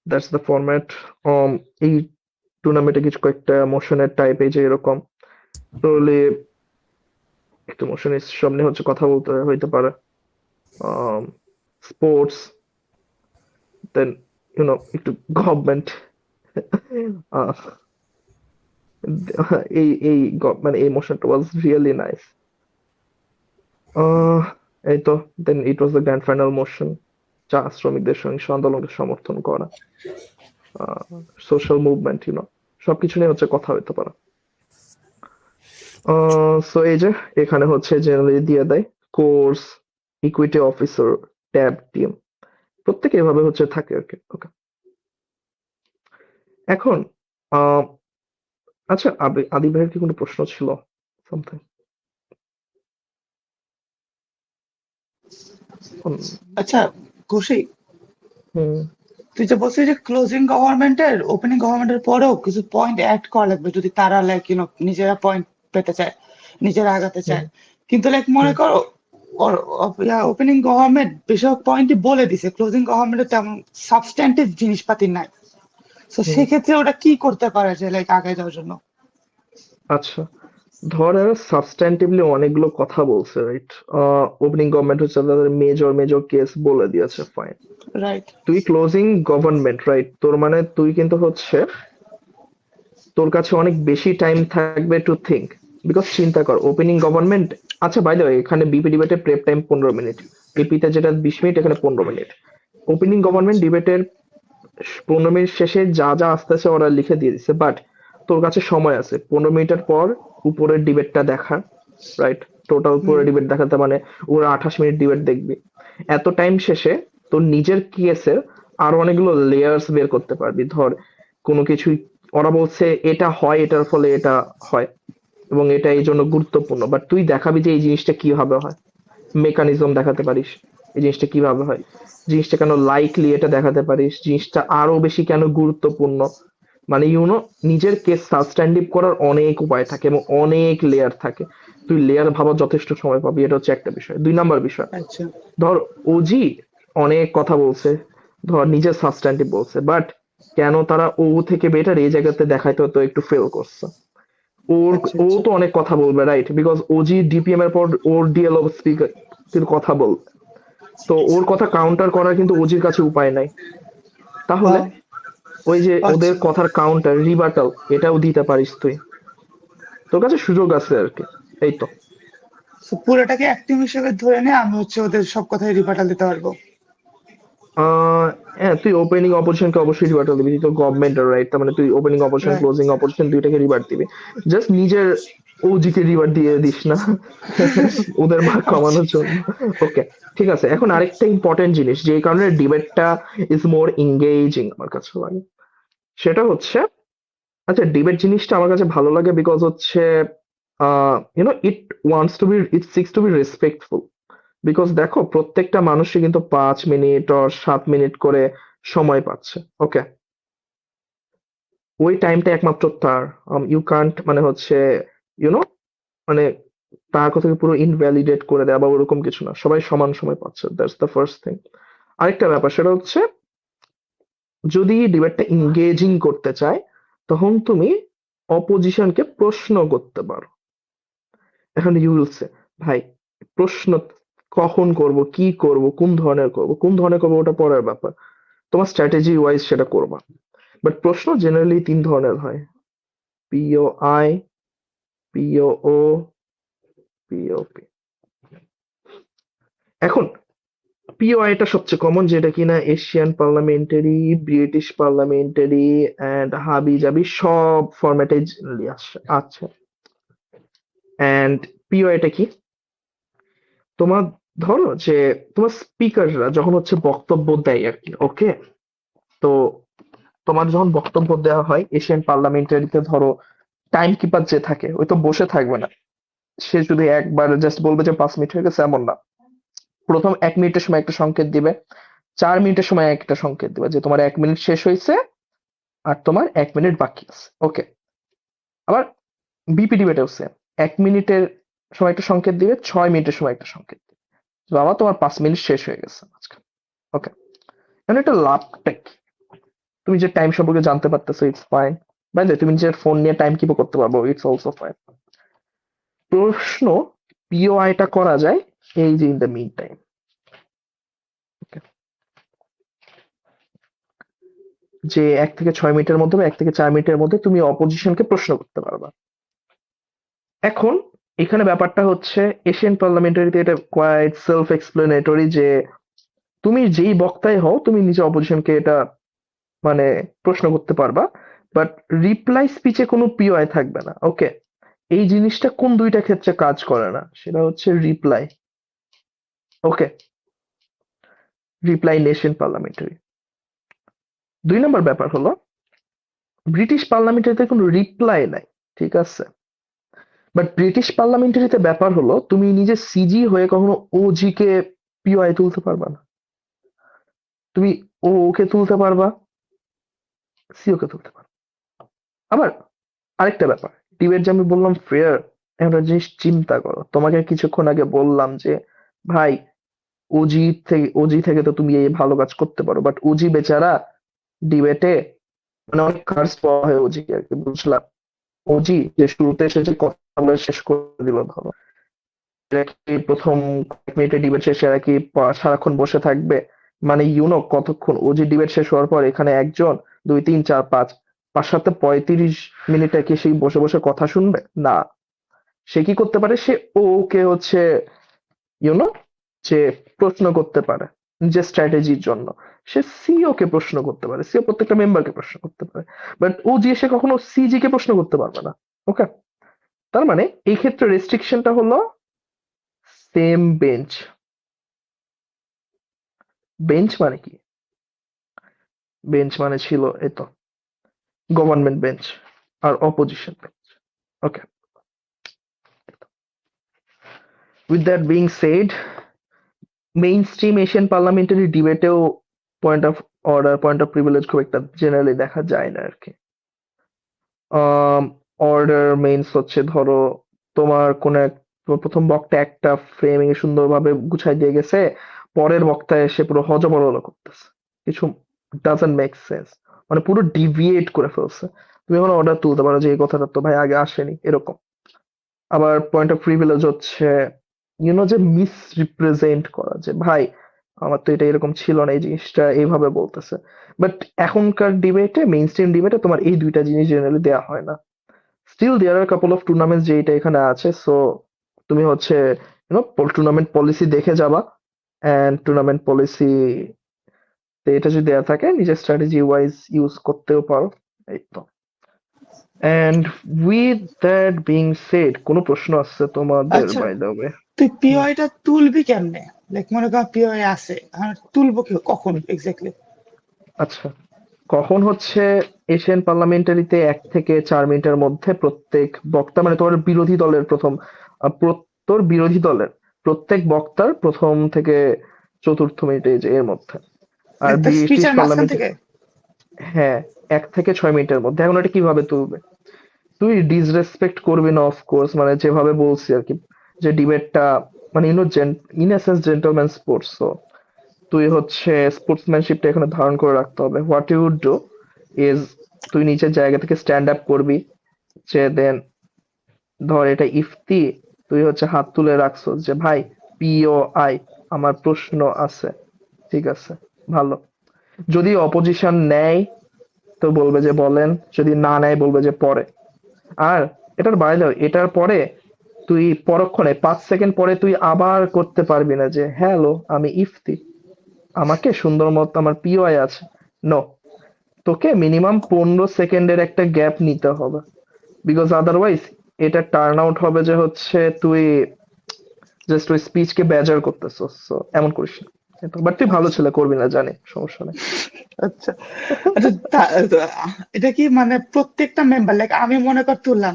দ্যাটস দ্য ফরম্যাট। এই টুর্নামেন্টে কিছু কয়েকটা মোশনের টাইপ এই যে এরকম স্লোলি একটু মোশনের সামনে হচ্ছে কথা বলতে হইতে পারে, স্পোর্টস, দেন একটু গভর্নমেন্ট, মানে এই মোশনটা ওয়াজ রিয়েলি নাইস। এই তো, then it was the grand final motion, চা শ্রমিকদের সহিংস আন্দোলনকে সমর্থন করা, সোশ্যাল মুভমেন্ট, সবকিছু নিয়ে হচ্ছে কথা হইতে পারে। সো এই যে এখানে হচ্ছে জেনারেলি দিয়ে দেয় course, equity officer, tab team, প্রত্যেকে এভাবে হচ্ছে থাকে আর কি। ওকে, এখন আহ, আচ্ছা আদি ভাইয়ের কি কোনো প্রশ্ন ছিল? সামথিং। আচ্ছা খুশি, হুম তুই যে বলছিস যে ক্লোজিং গভর্নমেন্টের ওপেনিং গভর্নমেন্টের পরেও কিছু পয়েন্ট অ্যাড করা লাগবে যদি তারা লাইক নিজেরা পয়েন্ট পেতে চায়, নিজেরা আগাতে হুম চায়। কিন্তু লাইক মনে হুম করো ওপেনিং গভর্নমেন্ট বেশিরভাগ পয়েন্টই বলে দিছে, ক্লোজিং গভর্নমেন্টে তেমন সাবস্ট্যান্টিভ জিনিসপাতি নাই। তো হুম সেক্ষেত্রে ওটা কি করতে পারে যে লাইক আগে যাওয়ার জন্য? আচ্ছা, ধর এরা সাবস্ট্যান্টিভলি অনেকগুলো কথা বলছে, রাইট? ওপেনিং গভর্নমেন্ট হচ্ছে তাদের মেজর মেজর কেস বলে দিয়েছে, ফাইন। রাইট। তুই ক্লোজিং গভর্নমেন্ট, রাইট? তোর মানে তুই কিন্তু হচ্ছে তোর কাছে অনেক বেশি টাইম থাকবে টু থিঙ্ক, বিকজ চিন্তা কর ওপেনিং গভর্নমেন্ট। আচ্ছা, বাই দ্য ওয়ে, এখানে বিপি ডিবেটের প্রেপ টাইম 15 মিনিট, এপিতে যেটা 20 মিনিট, এখানে 15 মিনিট। ওপেনিং গভর্নমেন্ট আচ্ছা ডিবেটের 15 মিনিট শেষে যা যা আসতেছে ওরা লিখে দিয়ে দিচ্ছে, বাট তোর কাছে সময় আছে 15 মিনিটের পর উপরের ডিবেটটা দেখা, রাইট? টোটাল হুম পুরো ডিবেট দেখাতে মানে ওরা 28 মিনিট ডিবেট দেখবি। এত টাইম শেষে তোর নিজের কেসের আরো অনেকগুলো লেয়ার্স বের করতে পারবি। ধর কোনো কিছুই ওরা বলছে এটা হয়, এটার ফলে এটা হয় এবং এটা এই জন্য গুরুত্বপূর্ণ, বাট তুই দেখাবি যে এই জিনিসটা কিভাবে হয়, মেকানিজম দেখাতে পারিস, এই জিনিসটা কিভাবে হয়, জিনিসটা কেন লাইকলি এটা দেখাতে পারিস, জিনিসটা আরো বেশি কেন গুরুত্বপূর্ণ। মানে নিজের কেস সাবস্ট্যান্ডিভ করার অনেক উপায় থাকে এবং অনেক লেয়ার থাকে। তুই লেয়ার ভাবার যথেষ্ট সময় পাবি, এটা হচ্ছে একটা বিষয়। 2 নাম্বার বিষয়, আচ্ছা ধর ওজি অনেক কথা বলছে, ধর নিজের সাবস্ট্যান্টিভ বলছে, বাট কেন তারা ও থেকে বেটার এই জায়গাতে দেখাইতে হতো একটু ফেল করছে। আচ্ছা ও আচ্ছা তো অনেক কথা বলবে, রাইট? বিকজ ওজি ডিপিএম এর পর ওর ডিএলও স্পিকার কথা বলবে, তো ওর কথা কাউন্টার করার কিন্তু ওজির কাছে উপায় নাই। তাহলে আহ, ওই যে ওদের আচ্ছা। কথার কাউন্টার রিবাটাল, এটাও দিতে পারিস তুই, তোর কাছে সুযোগ আছে আর কি। এই তো। So, পুরোটাকে অ্যাক্টিভ হিসেবে ধরে নিয়ে আমি হচ্ছে ওদের সব কথাই রিবাটাল দিতে পারবো। আহ হ্যাঁ, তুই ওপেনিং অপোজিশনকে অবশ্যই রিবার্ট দিবি, তুই তো গভর্নমেন্টের, রাইট? তার মানে তুই opening opposition right. Closing opposition দুইটাকে রিবার্ট দিবি। জাস্ট নিজের ওজি কে রিবার্ট দিয়ে দিস না ওদের মার্ক আচ্ছা কমানোর জন্য। ওকে, ঠিক আছে। এখন আরেকটা ইম্পর্টেন্ট জিনিস যে কারণে ডিবেটটা ইজ মোর এঙ্গেজিং আমার কাছে লাগে, সেটা হচ্ছে, আচ্ছা ডিবেট জিনিসটা আমার কাছে ভালো লাগে বিকজ হচ্ছে it six to be respectful. Because দেখো প্রত্যেকটা মানুষই কিন্তু 5 মিনিট আর 7 মিনিট করে সময় পাচ্ছে, ওকে? ওই টাইমটা একমাত্র তার, ইউ কান্ট মানে হচ্ছে ইউনো মানে তার কথাকে পুরো ইনভ্যালিডেট করে দেওয়া বা ওরকম কিছু না, সবাই সমান সময় পাচ্ছে, দ্যাটস দ্য ফার্স্ট থিং। আরেকটা ব্যাপার সেটা হচ্ছে, যদি ডিবেটটা এঙ্গেজিং করতে চায় তখন তুমি অপোজিশনকে প্রশ্ন করতে পারো। এখন ইউলসে ভাই প্রশ্ন কখন করব, কি করব, কোন ধরনের করব ওটা পরের ব্যাপার, তোমার স্ট্র্যাটেজি ওয়াইজ সেটা করবা। বাট প্রশ্ন জেনারেলি 3 ধরনের হয়: PO I, PO O, POP. এখন পিওআই টা সবচেয়ে কমন, যেটা কিনা Asian parliamentary, British parliamentary and হাবি জাবি সব ফরম্যাটে আছে। এন্ড পিওআই টা কি? তোমার ধরো যে তোমার স্পিকাররা যখন হচ্ছে বক্তব্য দেয় আর কি, ওকে? তো তোমার যখন বক্তব্য দেওয়া হয় এশিয়ান পার্লামেন্টারিতে, ধরো টাইম কিপার যে থাকে ওই তো বসে থাকবে না, সে শুধু একবার জাস্ট বলবে যে 5 মিনিট হয়ে গেছে, এমন না। প্রথম 1 মিনিটের সময় একটা সংকেত দিবে, 4 মিনিটের সময় একটা সংকেত দিবে যে তোমার 1 মিনিট শেষ হয়েছে আর তোমার 1 মিনিট বাকি আছে, ওকে? আবার বিপি ডিবেটেও সেম, 1 মিনিটের সময় একটা সংকেত দিবে, 6 মিনিটের সময় একটা সংকেত দিবে, বাবা তোমার 5 মিনিট শেষ হয়ে গেছে মাঝখানে, ওকে? এখন এটা লাভটা কি? তুমি যে টাইম সম্পর্কে জানতে পারতেছো, ইটস ফাইন, বাইরে তুমি নিজের ফোন নিয়ে টাইম কিপও করতে পারবো, ইটস অলসো ফাইন। প্রশ্ন পিওআইটা করা যায় এই যে ইন দ্য মিন টাইম। যে 1 থেকে 6 মিনিটের মধ্যে বা 1 থেকে 4 মিনিটের মধ্যে তুমি অপোজিশনকে প্রশ্ন করতে পারবা। এখন এখানে ব্যাপারটা হচ্ছে এশিয়ান পার্লামেন্টারিতে এটা কোয়াইট সেলফ এক্সপ্লেনেটরি যে তুমি যেই বক্তাই হও তুমি নিজে অপোজিশনকে এটা মানে প্রশ্ন করতে পারবা, বাট রিপ্লাই স্পিচে কোনো পিওআই থাকবে না। ওকে, এই জিনিসটা কোন দুইটা ক্ষেত্রে কাজ করে না সেটা হচ্ছে রিপ্লাই। ওকে, রিপ্লাই নেশন পার্লামেন্টারি। 2 নম্বর ব্যাপার হলো ব্রিটিশ পার্লামেন্টারিতে কোনো রিপ্লাই নাই, ঠিক আছে, বাট ব্রিটিশ পার্লামেন্টারিতে ব্যাপার হলো তুমি নিজে সিজি হয়ে কখনো ওজি কে পিওআই তুলতে পারবা না। তুমি ও কে তুলতে পারবা, সিও কে তুলতে পারবা। আবার আরেকটা ব্যাপার, ডিবেট যে আমি বললাম ফেয়ার, একটা জিনিস চিন্তা করো, তোমাকে কিছুক্ষণ আগে বললাম যে ভাই ওজি থেকে তো তুমি এই ভালো কাজ করতে পারো, বাট ওজি বেচারা ডিবেটে মানে অনেক কার্স পাওয়া হয় ওজি আর কি, বুঝলাম। ওজি যে শুরুতে এসে যে কথা বলে শেষ করে দিল, ধরো এরা কি প্রথম কয়েক মিনিটে ডিবেট শেষে এরা কি সারাক্ষণ বসে থাকবে? মানে কতক্ষণ ওজি ডিবেট শেষ হওয়ার পর এখানে একজন, দুই, তিন, চার, পাঁচ, 5, 7, 35 মিনিটে কি সেই বসে বসে কথা শুনবে? না। সে কি করতে পারে, সে ওকে হচ্ছে ইউনো যে প্রশ্ন করতে পারে নিজের স্ট্র্যাটেজির জন্য। সে সিও কে প্রশ্ন করতে পারে, সিও প্রত্যেকটা মেম্বারকে প্রশ্ন করতে পারে, বাট ও জি সে কখনো সিজি কে প্রশ্ন করতে পারবে না। ওকে, তার মানে এই ক্ষেত্রে রেস্ট্রিকশনটা হলো সেম বেঞ্চ। বেঞ্চ মানে কি? বেঞ্চ মানে ছিল এই তো গভর্নমেন্ট বেঞ্চ আর opposition bench. Okay, with that being said, mainstream Asian parliamentary ডিবেটেও point of order, point of privilege খুব একটা জেনারেলি দেখা যায় না আর কি। অর্ডার মেইনস হচ্ছে ধরো তোমার কোন এক প্রথম বক্তা একটা ফ্রেমিং এ সুন্দরভাবে গুছাই দিয়ে গেছে, পরের বক্তা এসে পুরো হজবরল করতেছে, কিছু ডাজন্ট মেক সেন্স, মানে পুরো ডিভিয়েট করে ফেলছে। তুমি এখন অর্ডার তুলতে পারো যে এই কথাটা তো ভাই আগে আসেনি, এরকম। আবার পয়েন্ট অফ প্রিভিলেজ হচ্ছে যে মিস রিপ্রেজেন্ট করা, যে ভাই আমার তো এটা এরকম ছিল না, এই জিনিসটা এইভাবে বলতেছে। বাট এখনকার ডিবেটে, মেইন স্ট্রিম ডিবেটে তোমার এই দুইটা জিনিস জেনারেলি দেওয়া হয় না। Still there are couple of tournaments যেটা এখানে আছে, সো তুমি হচ্ছে টুর্নামেন্ট পলিসি দেখে যাবা, এন্ড টুর্নামেন্ট পলিসি এটা যদি দেওয়া থাকে নিজের স্ট্র্যাটেজি ওয়াইজ ইউজ করতেও পারো, এই তো। And with that being said, কোনো প্রশ্ন আসছে তোমাদের আচ্ছা, বাই দ্য ওয়ে? তুই পিওআইটা তুলবি কেমনে? লাইক মনে কর পিওআই আছে, আর তুলবো কি কখন এক্স্যাক্টলি? আচ্ছা, কখন হচ্ছে এশিয়ান পার্লামেন্টারিতে 1 থেকে 4 মিনিটের মধ্যে প্রত্যেক বক্তা মানে তোমার বিরোধী দলের প্রথম তোর বিরোধী দলের প্রত্যেক বক্তার প্রথম থেকে চতুর্থ মিনিটে যে এর মধ্যে। আর একটা ব্রিটিশ স্পিচের মাঝখান পার্লামেন্টে, থেকে? হ্যাঁ, 1 থেকে 6 মিনিটের মধ্যে। এখন এটা কিভাবে তুলবে? তুই ডিসরেসপেক্ট করবি না অফকোর্স, মানে যেভাবে বলছি আর কি, যে ডিবেটটা মানে in essence gentleman sports, so তুই হচ্ছে স্পোর্টসম্যানশিপটা এখানে ধারণ করে রাখতে হবে। What you would do is, তুই নিচের জায়গা থেকে স্ট্যান্ড আপ করবি, যে দেন ধর এটা ইফতি, তুই হচ্ছে হাত তুলে রাখছো যে ভাই পিওআই, আমার প্রশ্ন আছে, ঠিক আছে, ভালো। যদি অপোজিশন নেয় তো বলবে যে বলেন, যদি না নেয় বলবে যে পরে। আর এটার বাইরে এটার পরে তুই পরক্ষণে 5 সেকেন্ড পরে তুই আবার করতে পারবি না যে হ্যালো আমি ইফতি, আমাকে সুন্দর মতো আমার পিওআই আছে। নো, তোকে মিনিমাম 15 সেকেন্ডের একটা গ্যাপ নিতে হবে, বিকজ আদারওয়াইজ এটা টার্ন আউট হবে যে হচ্ছে তুই জাস্ট ওই স্পিচকে বেজার করতেছস, সো এমন করিস না। বাট তুই ভালো আচ্ছা ছেলে, করবি না জানি, সমস্যা নেই। আচ্ছা আচ্ছা, এটা কি মানে প্রত্যেকটা মেম্বার, লাইক আমি মনে কর তুললাম,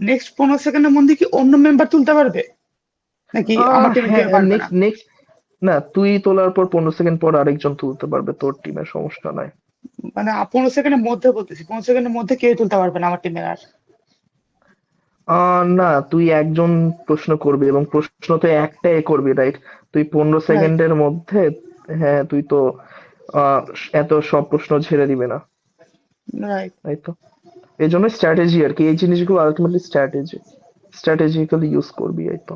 নেক্সট 15 সেকেন্ডের মধ্যে কি অন্য মেম্বার তুলতে পারবে, নাকি আমার টিমে হ্যাঁ, কেউ পারবে না? নেক্সট নেক্সট না, তুই তোলার পর 15 সেকেন্ড পর আরেকজন তুলতে পারবে তোর টিমের, সমস্যা নাই। মানে 15 সেকেন্ডের মধ্যে বলতেছি, 15 সেকেন্ডের মধ্যে কেউ তুলতে পারবে না আমার টিমের আর? না, তুই একজন প্রশ্ন করবি এবং প্রশ্ন তো একটাই করবি, রাইট? তুই পনেরো রাইট, সেকেন্ডের মধ্যে, হ্যাঁ তুই তো আহ, এত সব প্রশ্ন ঝেড়ে দিবে না, রাইট। তাই তো। এই জন্য স্ট্র্যাটেজি আর কি, এই জিনিসগুলো আলটিমেটলি স্ট্র্যাটেজিক্যালি ইউজ করবি, এই তো।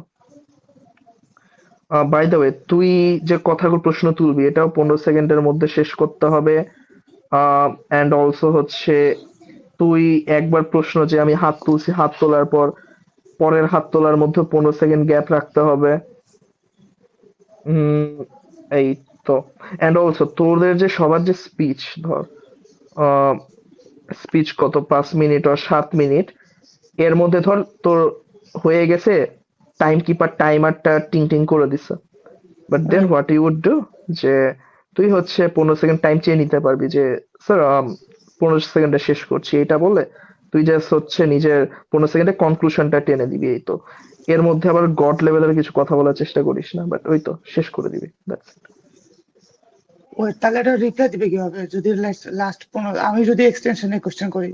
বাই দ্য ওয়ে, তুই যে কথাগুলো প্রশ্ন তুলবি এটাও 15 সেকেন্ডের মধ্যে শেষ করতে হবে। অ্যান্ড অলসো হচ্ছে তুই একবার প্রশ্ন যে আমি হাত তুলছি, হাত তোলার পর পরের হাত তোলার মধ্যে 15 সেকেন্ড গ্যাপ রাখতে হবে। উম, এই তো। অ্যান্ড অলসো তোদের যে সবার যে স্পিচ, ধর স্পিচ কত 5 মিনিট আর 7 মিনিট, এর মধ্যে ধর তোর হয়ে গেছে, টাইম কিপার টাইমারটা টিং টিং করে দিছে, but then right. What you would do, যে তুই হচ্ছে 15 সেকেন্ড টাইম চেয়ে নিতে পারবি যে স্যার 15 সেকেন্ডে শেষ করছি এটা বলে তুই জাস্ট হচ্ছে নিজের 15 সেকেন্ডে কনক্লুশনটা টেনে দিবি, এই তো। এর মধ্যে আবার গড লেভেলের কিছু কথা বলার চেষ্টা করিস না, বাট ওই তো শেষ করে দিবি, দ্যাটস ইট। ওই তাহলে এটা রিপ্লাই দিবে কিভাবে যদি লাস্ট 15, আমি যদি এক্সটেনশনে কোশ্চেন করি?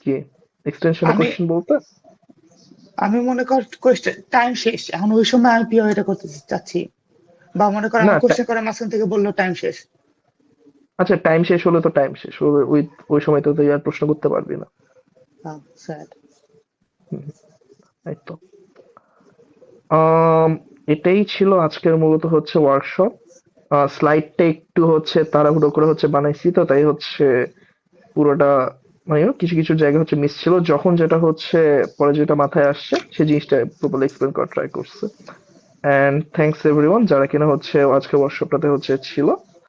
কি এক্সটেনশনে আমি কোশ্চেন বলতে? আমি মনে কর কোশ্চেন টাইম শেষ, এখন ওই সময় আমি কিভাবে এটা করতে চাচ্ছি, বা মনে কর না আমার কোশ্চেন করার মাঝখান থেকে বললো টাইম শেষ। আচ্ছা, টাইম শেষ হলে তো টাইম শেষ, ওই ওই সময় তো তুই আর প্রশ্ন করতে পারবি না। স্যার, হুম, এই তো। আম, এটাই ছিল আজকের মূলত হচ্ছে ওয়ার্কশপ। স্লাইডটা একটু হচ্ছে তাড়াহুড়ো করে হচ্ছে বানাইছি, তো তাই হচ্ছে পুরোটা মানে কিছু কিছু জায়গা হচ্ছে মিস ছিল, যখন যেটা হচ্ছে পরে যেটা মাথায় আসছে সেই জিনিসটা প্রপারলি এক্সপ্লেন করার ট্রাই করছে। এন্ড থ্যাঙ্কস এভরিওয়ান যারা কিনা হচ্ছে আজকে ওয়ার্কশপটাতে হচ্ছে ছিল।